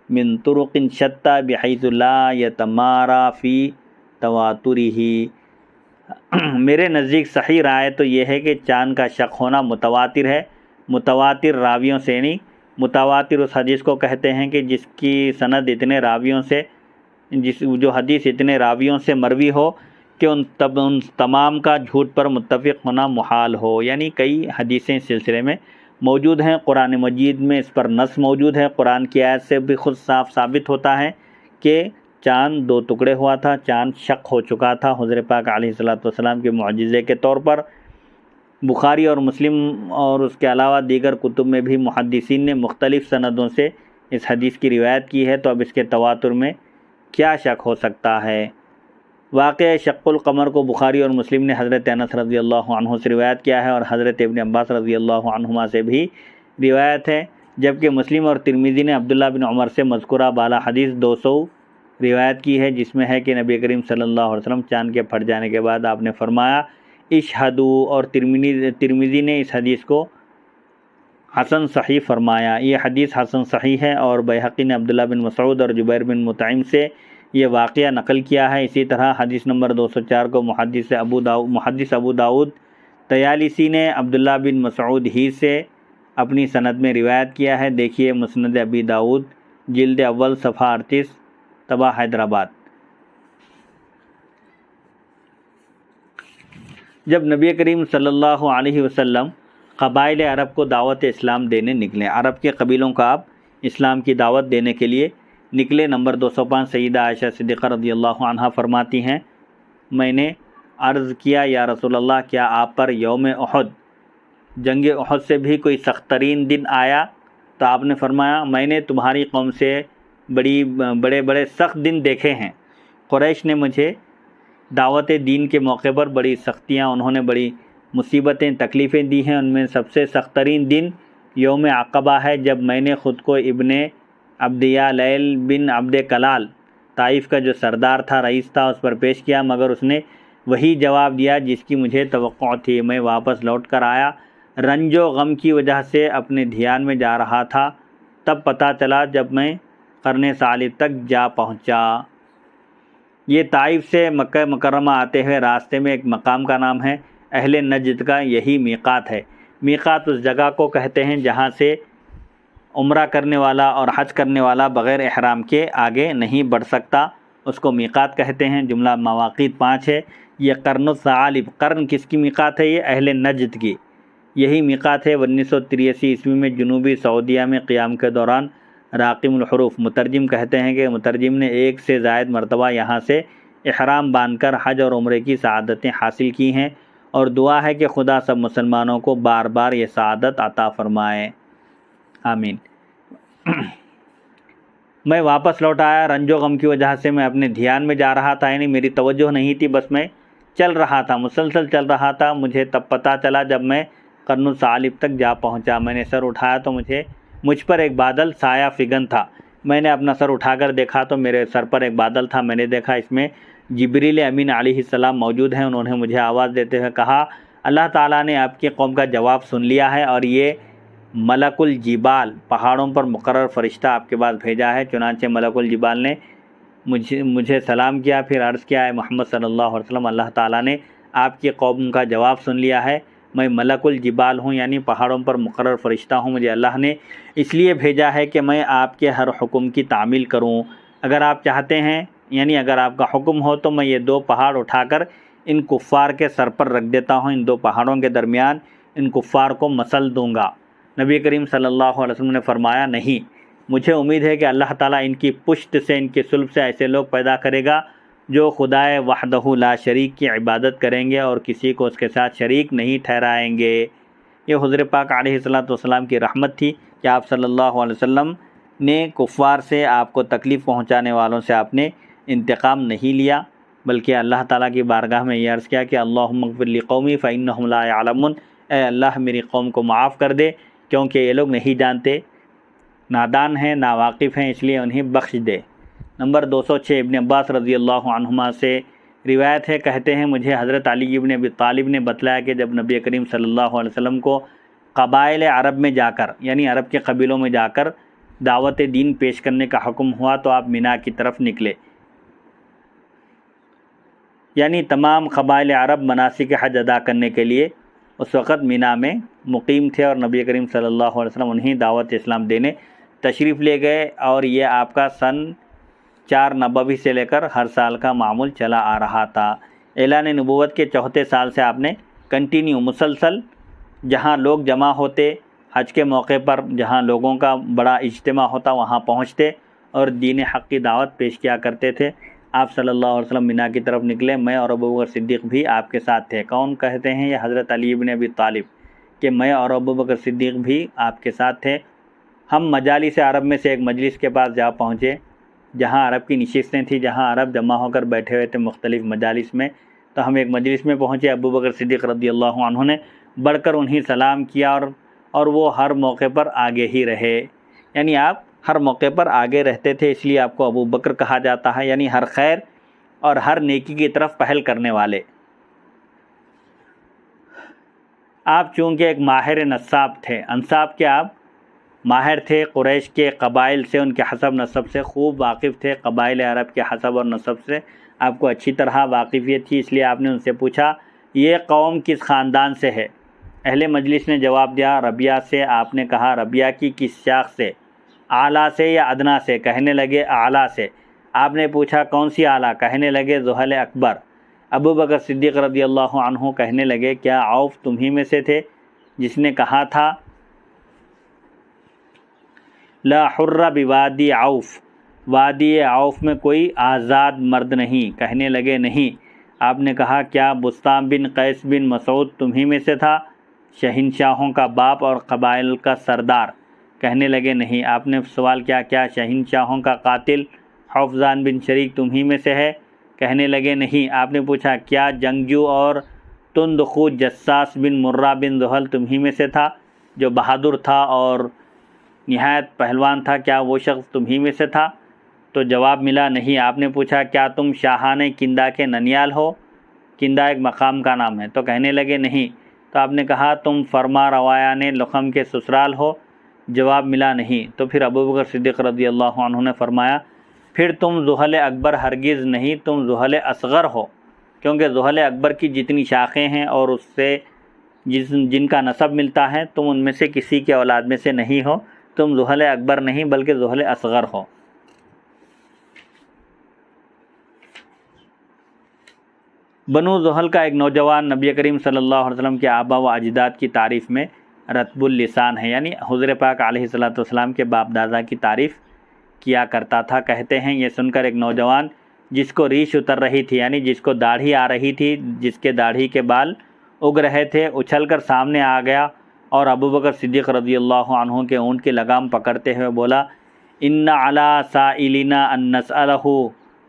من طرق شتى بحیث لا یتمارا فی تواترہ۔ میرے نزدیک صحیح رائے تو یہ ہے کہ چاند کا شق ہونا متواتر ہے، متواتر راویوں سے نہیں۔ متواتر اس حدیث کو کہتے ہیں کہ جس کی سند اتنے راویوں سے، جو حدیث اتنے راویوں سے مروی ہو کہ ان تمام کا جھوٹ پر متفق ہونا محال ہو، یعنی کئی حدیثیں اس سلسلے میں موجود ہیں۔ قرآن مجید میں اس پر نص موجود ہے، قرآن کی آیت سے بھی خود صاف ثابت ہوتا ہے کہ چاند 2 ٹکڑے ہوا تھا، چاند شق ہو چکا تھا حضور پاک علیہ الصلوۃ والسلام کے معجزے کے طور پر۔ بخاری اور مسلم اور اس کے علاوہ دیگر کتب میں بھی محدثین نے مختلف سندوں سے اس حدیث کی روایت کی ہے، تو اب اس کے تواتر میں کیا شک ہو سکتا ہے؟ واقعہ شق القمر کو بخاری اور مسلم نے حضرت انس رضی اللہ عنہ سے روایت کیا ہے اور حضرت ابن عباس رضی اللہ عنہما سے بھی روایت ہے، جبکہ مسلم اور ترمذی نے عبداللہ بن عمر سے مذکورہ بالا حدیث 200 روایت کی ہے، جس میں ہے کہ نبی کریم صلی اللہ علیہ وسلم چاند کے پھٹ جانے کے بعد آپ نے فرمایا اشہدو، اور ترمذی نے اس حدیث کو حسن صحیح فرمایا۔ یہ حدیث حسن صحیح ہے، اور بیہقی نے عبداللہ بن مسعود اور جبیر بن مطعم سے یہ واقعہ نقل کیا ہے۔ اسی طرح حدیث نمبر 204 کو محدث ابو داؤد طیالسی نے عبداللہ بن مسعود ہی سے اپنی سند میں روایت کیا ہے۔ دیکھیے مسند ابی داؤد جلد اول صفحہ 38، طبع حیدرآباد۔ جب نبی کریم صلی اللہ علیہ وسلم قبائل عرب کو دعوت اسلام دینے نکلے، عرب کے قبیلوں کو آپ اسلام کی دعوت دینے کے لیے نکلے۔ نمبر 205 سیدہ عائشہ صدیقہ رضی اللہ عنہا فرماتی ہیں میں نے عرض کیا یا رسول اللہ کیا آپ پر یوم احد، جنگ احد سے بھی کوئی سخت ترین دن آیا؟ تو آپ نے فرمایا میں نے تمہاری قوم سے بڑے سخت دن دیکھے ہیں۔ قریش نے مجھے دعوت دین کے موقع پر بڑی سختیاں، انہوں نے بڑی مصیبتیں تکلیفیں دی ہیں، ان میں سب سے سخت ترین دن یوم عقبہ ہے، جب میں نے خود کو ابن عبدیہ لیل بن عبد کلال طائف کا جو سردار تھا، رئیس تھا، اس پر پیش کیا، مگر اس نے وہی جواب دیا جس کی مجھے توقع تھی۔ میں واپس لوٹ کر آیا، رنج و غم کی وجہ سے اپنے دھیان میں جا رہا تھا، تب پتہ چلا جب میں قرن ثالث تک جا پہنچا۔ یہ طائف سے مکہ مکرمہ آتے ہوئے راستے میں ایک مقام کا نام ہے، اہل نجد کا یہی میقات ہے۔ میقات اس جگہ کو کہتے ہیں جہاں سے عمرہ کرنے والا اور حج کرنے والا بغیر احرام کے آگے نہیں بڑھ سکتا، اس کو میقات کہتے ہیں۔ جملہ مواقیت 5 ہے۔ یہ قرن الثعالب، قرن کس کی میقات ہے؟ یہ اہل نجد کی یہی میقات ہے۔ 1983 عیسوی میں جنوبی سعودیہ میں قیام کے دوران راقم الحروف، مترجم کہتے ہیں کہ مترجم نے ایک سے زائد مرتبہ یہاں سے احرام باندھ کر حج اور عمرے کی سعادتیں حاصل کی ہیں، اور دعا ہے کہ خدا سب مسلمانوں کو بار بار یہ سعادت عطا فرمائے، آمین۔ میں واپس لوٹ آیا، رنج و غم کی وجہ سے میں اپنے دھیان میں جا رہا تھا، یعنی میری توجہ نہیں تھی، بس میں چل رہا تھا، مسلسل چل رہا تھا۔ مجھے تب پتہ چلا جب میں قرن الثعالب تک جا پہنچا۔ میں نے سر اٹھایا تو مجھ پر ایک بادل سایہ فگن تھا۔ میں نے اپنا سر اٹھا کر دیکھا تو میرے سر پر ایک بادل تھا۔ میں نے دیکھا اس میں جبریل امین علیہ السلام موجود ہیں۔ انہوں نے مجھے آواز دیتے ہوئے کہا، اللہ تعالیٰ نے آپ کی قوم کا جواب سن لیا ہے اور یہ ملک الجبال پہاڑوں پر مقرر فرشتہ آپ کے پاس بھیجا ہے۔ چنانچہ ملک الجبال نے مجھے سلام کیا، پھر عرض کیا، اے محمد صلی اللہ علیہ وسلم، اللہ تعالیٰ نے آپ کی قوم کا جواب سن لیا ہے۔ میں ملک الجبال ہوں، یعنی پہاڑوں پر مقرر فرشتہ ہوں۔ مجھے اللہ نے اس لیے بھیجا ہے کہ میں آپ کے ہر حکم کی تعمیل کروں۔ اگر آپ چاہتے ہیں، یعنی اگر آپ کا حکم ہو تو میں یہ 2 پہاڑ اٹھا کر ان کفار کے سر پر رکھ دیتا ہوں، ان 2 پہاڑوں کے درمیان ان کفار کو مسل دوں گا۔ نبی کریم صلی اللہ علیہ وسلم نے فرمایا، نہیں، مجھے امید ہے کہ اللہ تعالیٰ ان کی پشت سے، ان کی صلب سے ایسے لوگ پیدا کرے گا جو خدائے وحدہ لا شریک کی عبادت کریں گے اور کسی کو اس کے ساتھ شریک نہیں ٹھہرائیں گے۔ یہ حضور پاک علیہ الصلوۃ والسلام کی رحمت تھی کہ آپ صلی اللہ علیہ وسلم نے کفار سے، آپ کو تکلیف پہنچانے والوں سے آپ نے انتقام نہیں لیا، بلکہ اللہ تعالیٰ کی بارگاہ میں یہ عرض کیا کہ اللہم اغفر لقومی فإنہم لا یعلمون، اے اللہ میری قوم کو معاف کر دے کیونکہ یہ لوگ نہیں جانتے، نادان ہیں، ناواقف ہیں، اس لیے انہیں بخش دے۔ نمبر 206، ابن عباس رضی اللہ عنہما سے روایت ہے، کہتے ہیں مجھے حضرت علی ابن ابی طالب نے بتلایا کہ جب نبی کریم صلی اللہ علیہ وسلم کو قبائل عرب میں جا کر، یعنی عرب کے قبیلوں میں جا کر دعوت دین پیش کرنے کا حکم ہوا تو آپ مینا کی طرف نکلے، یعنی تمام قبائل عرب مناسک حج ادا کرنے کے لیے اس وقت مینا میں مقیم تھے، اور نبی کریم صلی اللہ علیہ وسلم انہیں دعوت اسلام دینے تشریف لے گئے، اور یہ آپ کا سن 4 نبوی سے لے کر ہر سال کا معمول چلا آ رہا تھا۔ اعلان نبوت کے 4تھے سال سے آپ نے کنٹینیو مسلسل جہاں لوگ جمع ہوتے حج کے موقع پر، جہاں لوگوں کا بڑا اجتماع ہوتا وہاں پہنچتے اور دین حق کی دعوت پیش کیا کرتے تھے۔ آپ صلی اللہ علیہ وسلم مینا کی طرف نکلے، میں اور ابوبکر صدیق بھی آپ کے ساتھ تھے۔ کون کہتے ہیں؟ یہ حضرت علی ابن ابی طالب، کہ میں اور ابوبکر صدیق بھی آپ کے ساتھ تھے۔ ہم مجالس عرب میں سے ایک مجلس کے پاس جا پہنچے جہاں عرب کی نشستیں تھیں، جہاں عرب جمع ہو کر بیٹھے ہوئے تھے مختلف مجالس میں، تو ہم ایک مجلس میں پہنچے۔ ابوبکر صدیق رضی اللہ عنہ نے بڑھ کر انہیں سلام کیا، اور وہ ہر موقع پر آگے ہی رہے، یعنی آپ ہر موقع پر آگے رہتے تھے، اس لیے آپ کو ابو بکر کہا جاتا ہے، یعنی ہر خیر اور ہر نیکی کی طرف پہل کرنے والے۔ آپ چونکہ ایک ماہر نصاب تھے، انصاب کے آپ ماہر تھے، قریش کے قبائل سے، ان کے حسب نسب سے خوب واقف تھے، قبائل عرب کے حسب اور نسب سے آپ کو اچھی طرح واقفیت تھی، اس لیے آپ نے ان سے پوچھا یہ قوم کس خاندان سے ہے؟ اہل مجلس نے جواب دیا ربیہ سے۔ آپ نے کہا ربیہ کی کس شاخ سے؟ اعلیٰ سے یا ادنا سے؟ کہنے لگے اعلیٰ سے۔ آپ نے پوچھا کون سی اعلیٰ؟ کہنے لگے ذوالحل اکبر۔ ابو بکر صدیق رضی اللہ عنہ کہنے لگے کیا عوف تمہیں میں سے تھے جس نے کہا تھا لا حر بوادی عوف، وادی عوف میں کوئی آزاد مرد نہیں؟ کہنے لگے نہیں۔ آپ نے کہا کیا بسطام بن قیس بن مسعود تمہیں میں سے تھا، شہنشاہوں کا باپ اور قبائل کا سردار؟ کہنے لگے نہیں۔ آپ نے سوال کیا کیا شہنشاہوں کا قاتل حفظان بن شریک تمہیں میں سے ہے؟ کہنے لگے نہیں۔ آپ نے پوچھا کیا جنگجو اور تند خو جساس بن مرہ بن ذوہل تمہیں میں سے تھا، جو بہادر تھا اور نہایت پہلوان تھا، کیا وہ شخص تمہیں میں سے تھا؟ تو جواب ملا نہیں۔ آپ نے پوچھا کیا تم شاہان کندہ کے ننیال ہو؟ کندہ ایک مقام کا نام ہے۔ تو کہنے لگے نہیں۔ تو آپ نے کہا تم فرما روایان لخم کے سسرال ہو؟ جواب ملا نہیں۔ تو پھر ابوبکر صدیق رضی اللہ عنہ نے فرمایا پھر تم ذوالحل اکبر ہرگز نہیں، تم ذوالحل اصغر ہو، کیونکہ ذوالحل اکبر کی جتنی شاخیں ہیں اور اس سے جن کا نسب ملتا ہے تم ان میں سے کسی کے اولاد میں سے نہیں ہو، تم ذوالحل اکبر نہیں بلکہ ذوالحل اصغر ہو۔ بنو ذوہل کا ایک نوجوان نبی کریم صلی اللہ علیہ وسلم کے آبا و اجداد کی تعریف میں رطب اللسان ہے، یعنی حضور پاک علیہ الصلوۃ والسلام کے باپ دادا کی تعریف کیا کرتا تھا۔ کہتے ہیں یہ سن کر ایک نوجوان جس کو ریش اتر رہی تھی، یعنی جس کو داڑھی آ رہی تھی، جس کے داڑھی کے بال اگ رہے تھے، اچھل کر سامنے آ گیا اور ابوبکر صدیق رضی اللہ عنہ کے اونٹ کی لگام پکڑتے ہوئے بولا، ان علی سائلنا ان نسألہ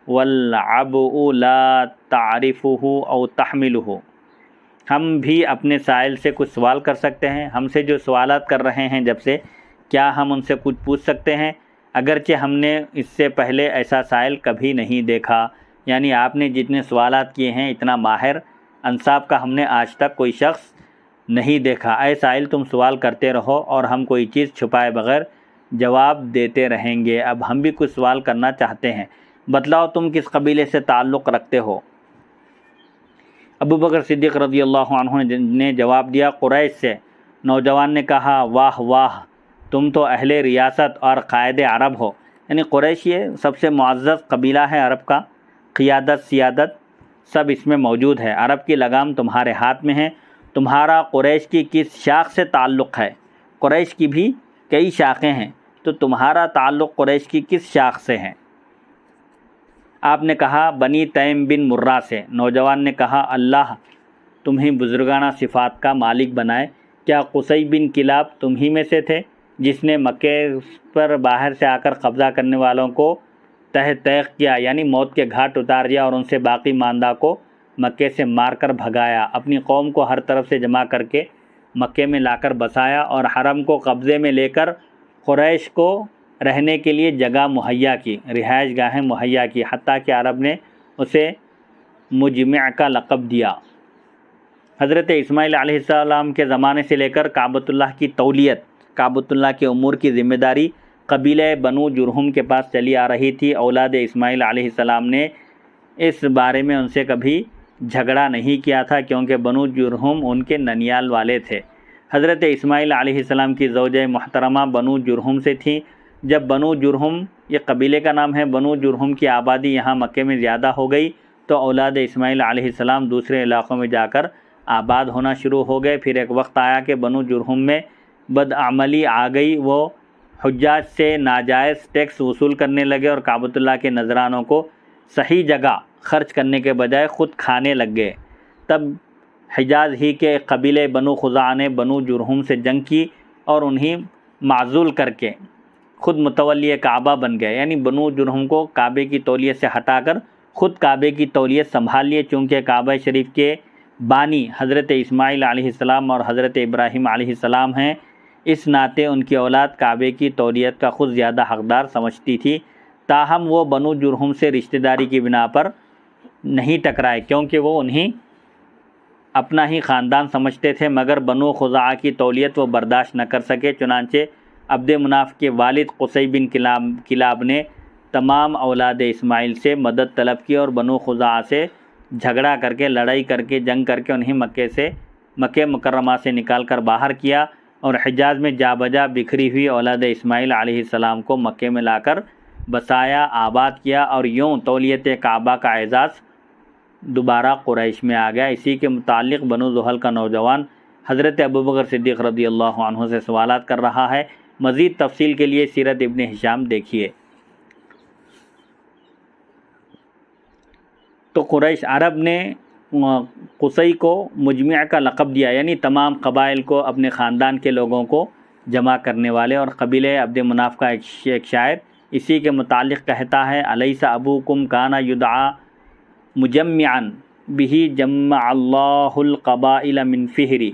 والعبء لا تعرفہ او تحملہ، ہم بھی اپنے سائل سے کچھ سوال کر سکتے ہیں، ہم سے جو سوالات کر رہے ہیں جب سے، کیا ہم ان سے کچھ پوچھ سکتے ہیں؟ اگرچہ ہم نے اس سے پہلے ایسا سائل کبھی نہیں دیکھا، یعنی آپ نے جتنے سوالات کیے ہیں اتنا ماہر انصاب کا ہم نے آج تک کوئی شخص نہیں دیکھا۔ اے سائل تم سوال کرتے رہو اور ہم کوئی چیز چھپائے بغیر جواب دیتے رہیں گے۔ اب ہم بھی کچھ سوال کرنا چاہتے ہیں، بتلاؤ تم کس قبیلے سے تعلق رکھتے ہو؟ ابوبکر صدیق رضی اللہ عنہ نے جواب دیا، قریش سے۔ نوجوان نے کہا، واہ واہ، تم تو اہل ریاست اور قائد عرب ہو، یعنی قریش یہ سب سے معزز قبیلہ ہے عرب کا، قیادت سیادت سب اس میں موجود ہے، عرب کی لگام تمہارے ہاتھ میں ہے، تمہارا قریش کی کس شاخ سے تعلق ہے؟ قریش کی بھی کئی شاخیں ہیں، تو تمہارا تعلق قریش کی کس شاخ سے ہے؟ آپ نے کہا، بنی تیم بن مرہ سے۔ نوجوان نے کہا، اللہ تمہیں بزرگانہ صفات کا مالک بنائے، کیا قصی بن کلاب تم ہی میں سے تھے جس نے مکے پر باہر سے آ کر قبضہ کرنے والوں کو تہ تیغ کیا، یعنی موت کے گھاٹ اتار دیا اور ان سے باقی ماندہ کو مکے سے مار کر بھگایا، اپنی قوم کو ہر طرف سے جمع کر کے مکے میں لا کر بسایا اور حرم کو قبضے میں لے کر قریش کو رہنے کے لیے جگہ مہیا کی، رہائش گاہیں مہیا کی، حتیٰ کہ عرب نے اسے مجمع کا لقب دیا۔ حضرت اسماعیل علیہ السلام کے زمانے سے لے کر کعبۃ اللہ کی تولیت، کعبۃ اللہ کے امور کی ذمہ داری قبیلہ بنو جرہم کے پاس چلی آ رہی تھی۔ اولاد اسماعیل علیہ السلام نے اس بارے میں ان سے کبھی جھگڑا نہیں کیا تھا، کیونکہ بنو جرہم ان کے ننیال والے تھے۔ حضرت اسماعیل علیہ السلام کی زوجہ محترمہ بنو جرہم سے تھیں۔ جب بنو جرہم، یہ قبیلے کا نام ہے، بنو جرہم کی آبادی یہاں مکے میں زیادہ ہو گئی تو اولاد اسماعیل علیہ السلام دوسرے علاقوں میں جا کر آباد ہونا شروع ہو گئے۔ پھر ایک وقت آیا کہ بنو جرہم میں بدعملی آ گئی، وہ حجاج سے ناجائز ٹیکس وصول کرنے لگے اور کعبۃ اللہ کے نذرانوں کو صحیح جگہ خرچ کرنے کے بجائے خود کھانے لگ گئے۔ تب حجاز ہی کے قبیلے بنو خزاعہ نے بنو جرہم سے جنگ کی اور انہیں معزول کر کے خود متولی کعبہ بن گئے، یعنی بنو جرہم کو کعبے کی تولیت سے ہٹا کر خود کعبے کی تولیت سنبھال لیے۔ چونکہ کعبہ شریف کے بانی حضرت اسماعیل علیہ السلام اور حضرت ابراہیم علیہ السلام ہیں، اس ناطے ان کی اولاد کعبے کی تولیت کا خود زیادہ حقدار سمجھتی تھی۔ تاہم وہ بنو جرہم سے رشتہ داری کی بنا پر نہیں ٹکرائے، کیونکہ وہ انہیں اپنا ہی خاندان سمجھتے تھے، مگر بنو خزاعہ کی تولیت وہ برداشت نہ کر سکے۔ چنانچہ عبد مناف کے والد قصی بن کلاب نے تمام اولاد اسماعیل سے مدد طلب کی اور بنو خزاعہ سے جھگڑا کر کے، لڑائی کر کے، جنگ کر کے انہیں مکہ مکرمہ سے نکال کر باہر کیا اور حجاز میں جا بجا بکھری ہوئی اولاد اسماعیل علیہ السلام کو مکے میں لا کر بسایا، آباد کیا، اور یوں تولیت کعبہ کا اعزاز دوبارہ قریش میں آ گیا۔ اسی کے متعلق بنو زحل کا نوجوان حضرت ابوبکر صدیق رضی اللہ عنہ سے سوالات کر رہا ہے۔ مزید تفصیل کے لیے سیرت ابن ہشام دیکھیے۔ تو قریش عرب نے قصی کو مجمع کا لقب دیا، یعنی تمام قبائل کو، اپنے خاندان کے لوگوں کو جمع کرنے والے، اور قبیلہ عبد مناف کا ایک شاعر اسی کے متعلق کہتا ہے، الیس ابوکم کان یدعا مجمعا بہ جمع اللہ القبائل من فہری،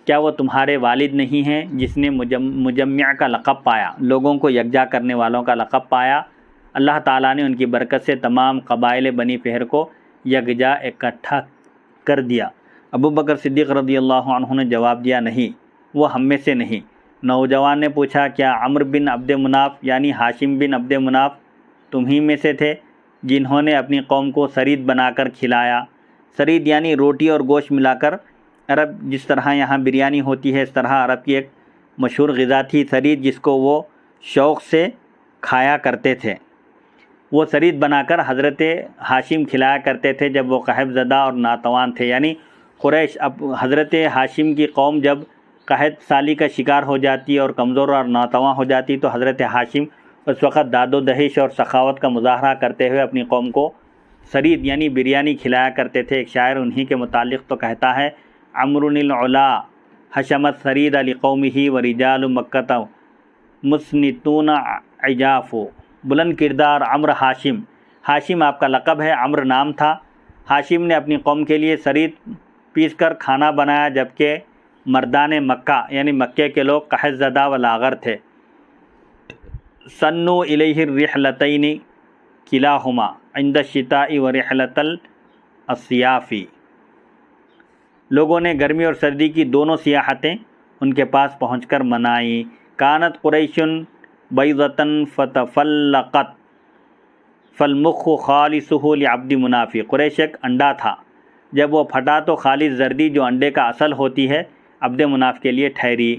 کیا وہ تمہارے والد نہیں ہیں جس نے مجمع کا لقب پایا، لوگوں کو یکجا کرنے والوں کا لقب پایا؟ اللہ تعالیٰ نے ان کی برکت سے تمام قبائل بنی فہر کو یکجا اکٹھا کر دیا۔ ابوبکر صدیق رضی اللہ عنہ نے جواب دیا، نہیں، وہ ہم میں سے نہیں۔ نوجوان نے پوچھا، کیا عمرو بن عبد مناف یعنی ہاشم بن عبد مناف تمہیں میں سے تھے جنہوں نے اپنی قوم کو سرید بنا کر کھلایا؟ سرید یعنی روٹی اور گوشت ملا کر، عرب جس طرح یہاں بریانی ہوتی ہے اس طرح عرب کی ایک مشہور غذا تھی سرید، جس کو وہ شوق سے کھایا کرتے تھے۔ وہ سرید بنا کر حضرت ہاشم کھلایا کرتے تھے جب وہ قحط زدہ اور ناتوان تھے، یعنی قریش اب حضرت ہاشم کی قوم جب قحط سالی کا شکار ہو جاتی اور کمزور اور ناتواں ہو جاتی تو حضرت ہاشم اس وقت داد و دہش اور سخاوت کا مظاہرہ کرتے ہوئے اپنی قوم کو سرید یعنی بریانی کھلایا کرتے تھے۔ ایک شاعر انہی کے متعلق تو کہتا ہے عمرو العلا حشمت سرید لقومہ ورجال مکۃ مسنتون عجاف۔ بلند کردار عمرو ہاشم، ہاشم آپ کا لقب ہے، عمرو نام تھا۔ ہاشم نے اپنی قوم کے لیے سرید پیس کر کھانا بنایا، جبکہ مردان مکہ یعنی مکے کے لوگ قحط زدہ و لاغر تھے۔ سنو الیہ الرحلتین کلاہما عند الشتاء ورحلۃ الصیاف۔ لوگوں نے گرمی اور سردی کی دونوں سیاحتیں ان کے پاس پہنچ کر منائیں۔ کانت قریش بیضۃ فتفلقت فالمخ خالصہ لعبد مناف۔ قریش ایک انڈا تھا، جب وہ پھٹا تو خالص زردی جو انڈے کا اصل ہوتی ہے عبد مناف کے لیے ٹھہری۔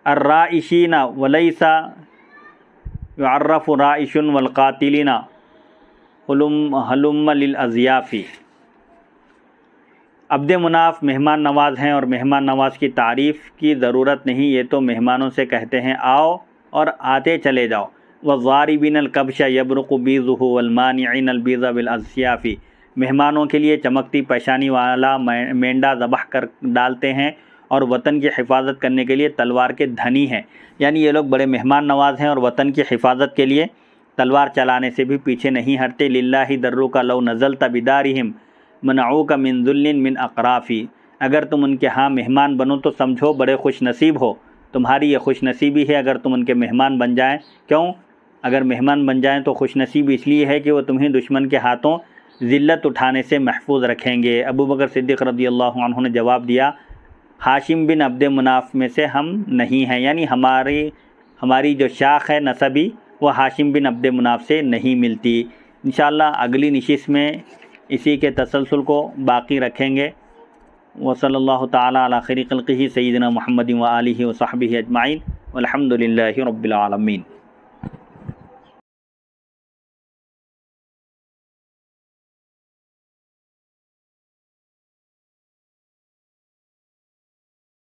الرائشین ولیس یعرف رائش والقاتلین ہلم للاضیاف۔ عبد مناف مہمان نواز ہیں اور مہمان نواز کی تعریف کی ضرورت نہیں، یہ تو مہمانوں سے کہتے ہیں آؤ اور آتے چلے جاؤ۔ والضاربین الکبش یبرق بیضہ والمانعین البیض بالاضیاف۔ مہمانوں کے لیے چمکتی پیشانی والا مینڈا ذبح کر ڈالتے ہیں اور وطن کی حفاظت کرنے کے لیے تلوار کے دھنی ہیں، یعنی یہ لوگ بڑے مہمان نواز ہیں اور وطن کی حفاظت کے لیے تلوار چلانے سے بھی پیچھے نہیں ہٹتے۔ للہ درک لو نزلت بدارہم منعوک من ذل من اقرافی۔ اگر تم ان کے ہاں مہمان بنو تو سمجھو بڑے خوش نصیب ہو، تمہاری یہ خوش نصیبی ہے اگر تم ان کے مہمان بن جائیں۔ کیوں؟ اگر مہمان بن جائیں تو خوش نصیب اس لیے ہے کہ وہ تمہیں دشمن کے ہاتھوں ذلت اٹھانے سے محفوظ رکھیں گے۔ ابو بکر صدیق رضی اللہ عنہ نے جواب دیا ہاشم بن عبد مناف میں سے ہم نہیں ہیں، یعنی ہماری جو شاخ ہے نسبی وہ ہاشم بن عبد مناف سے نہیں ملتی۔ انشاءاللہ اگلی نشست میں اسی کے تسلسل کو باقی رکھیں گے۔ وصلی اللہ تعالی علی خیر خلقہ سیدنا محمد و آلہ و صحبہ اجمعین والحمد للہ رب العالمین۔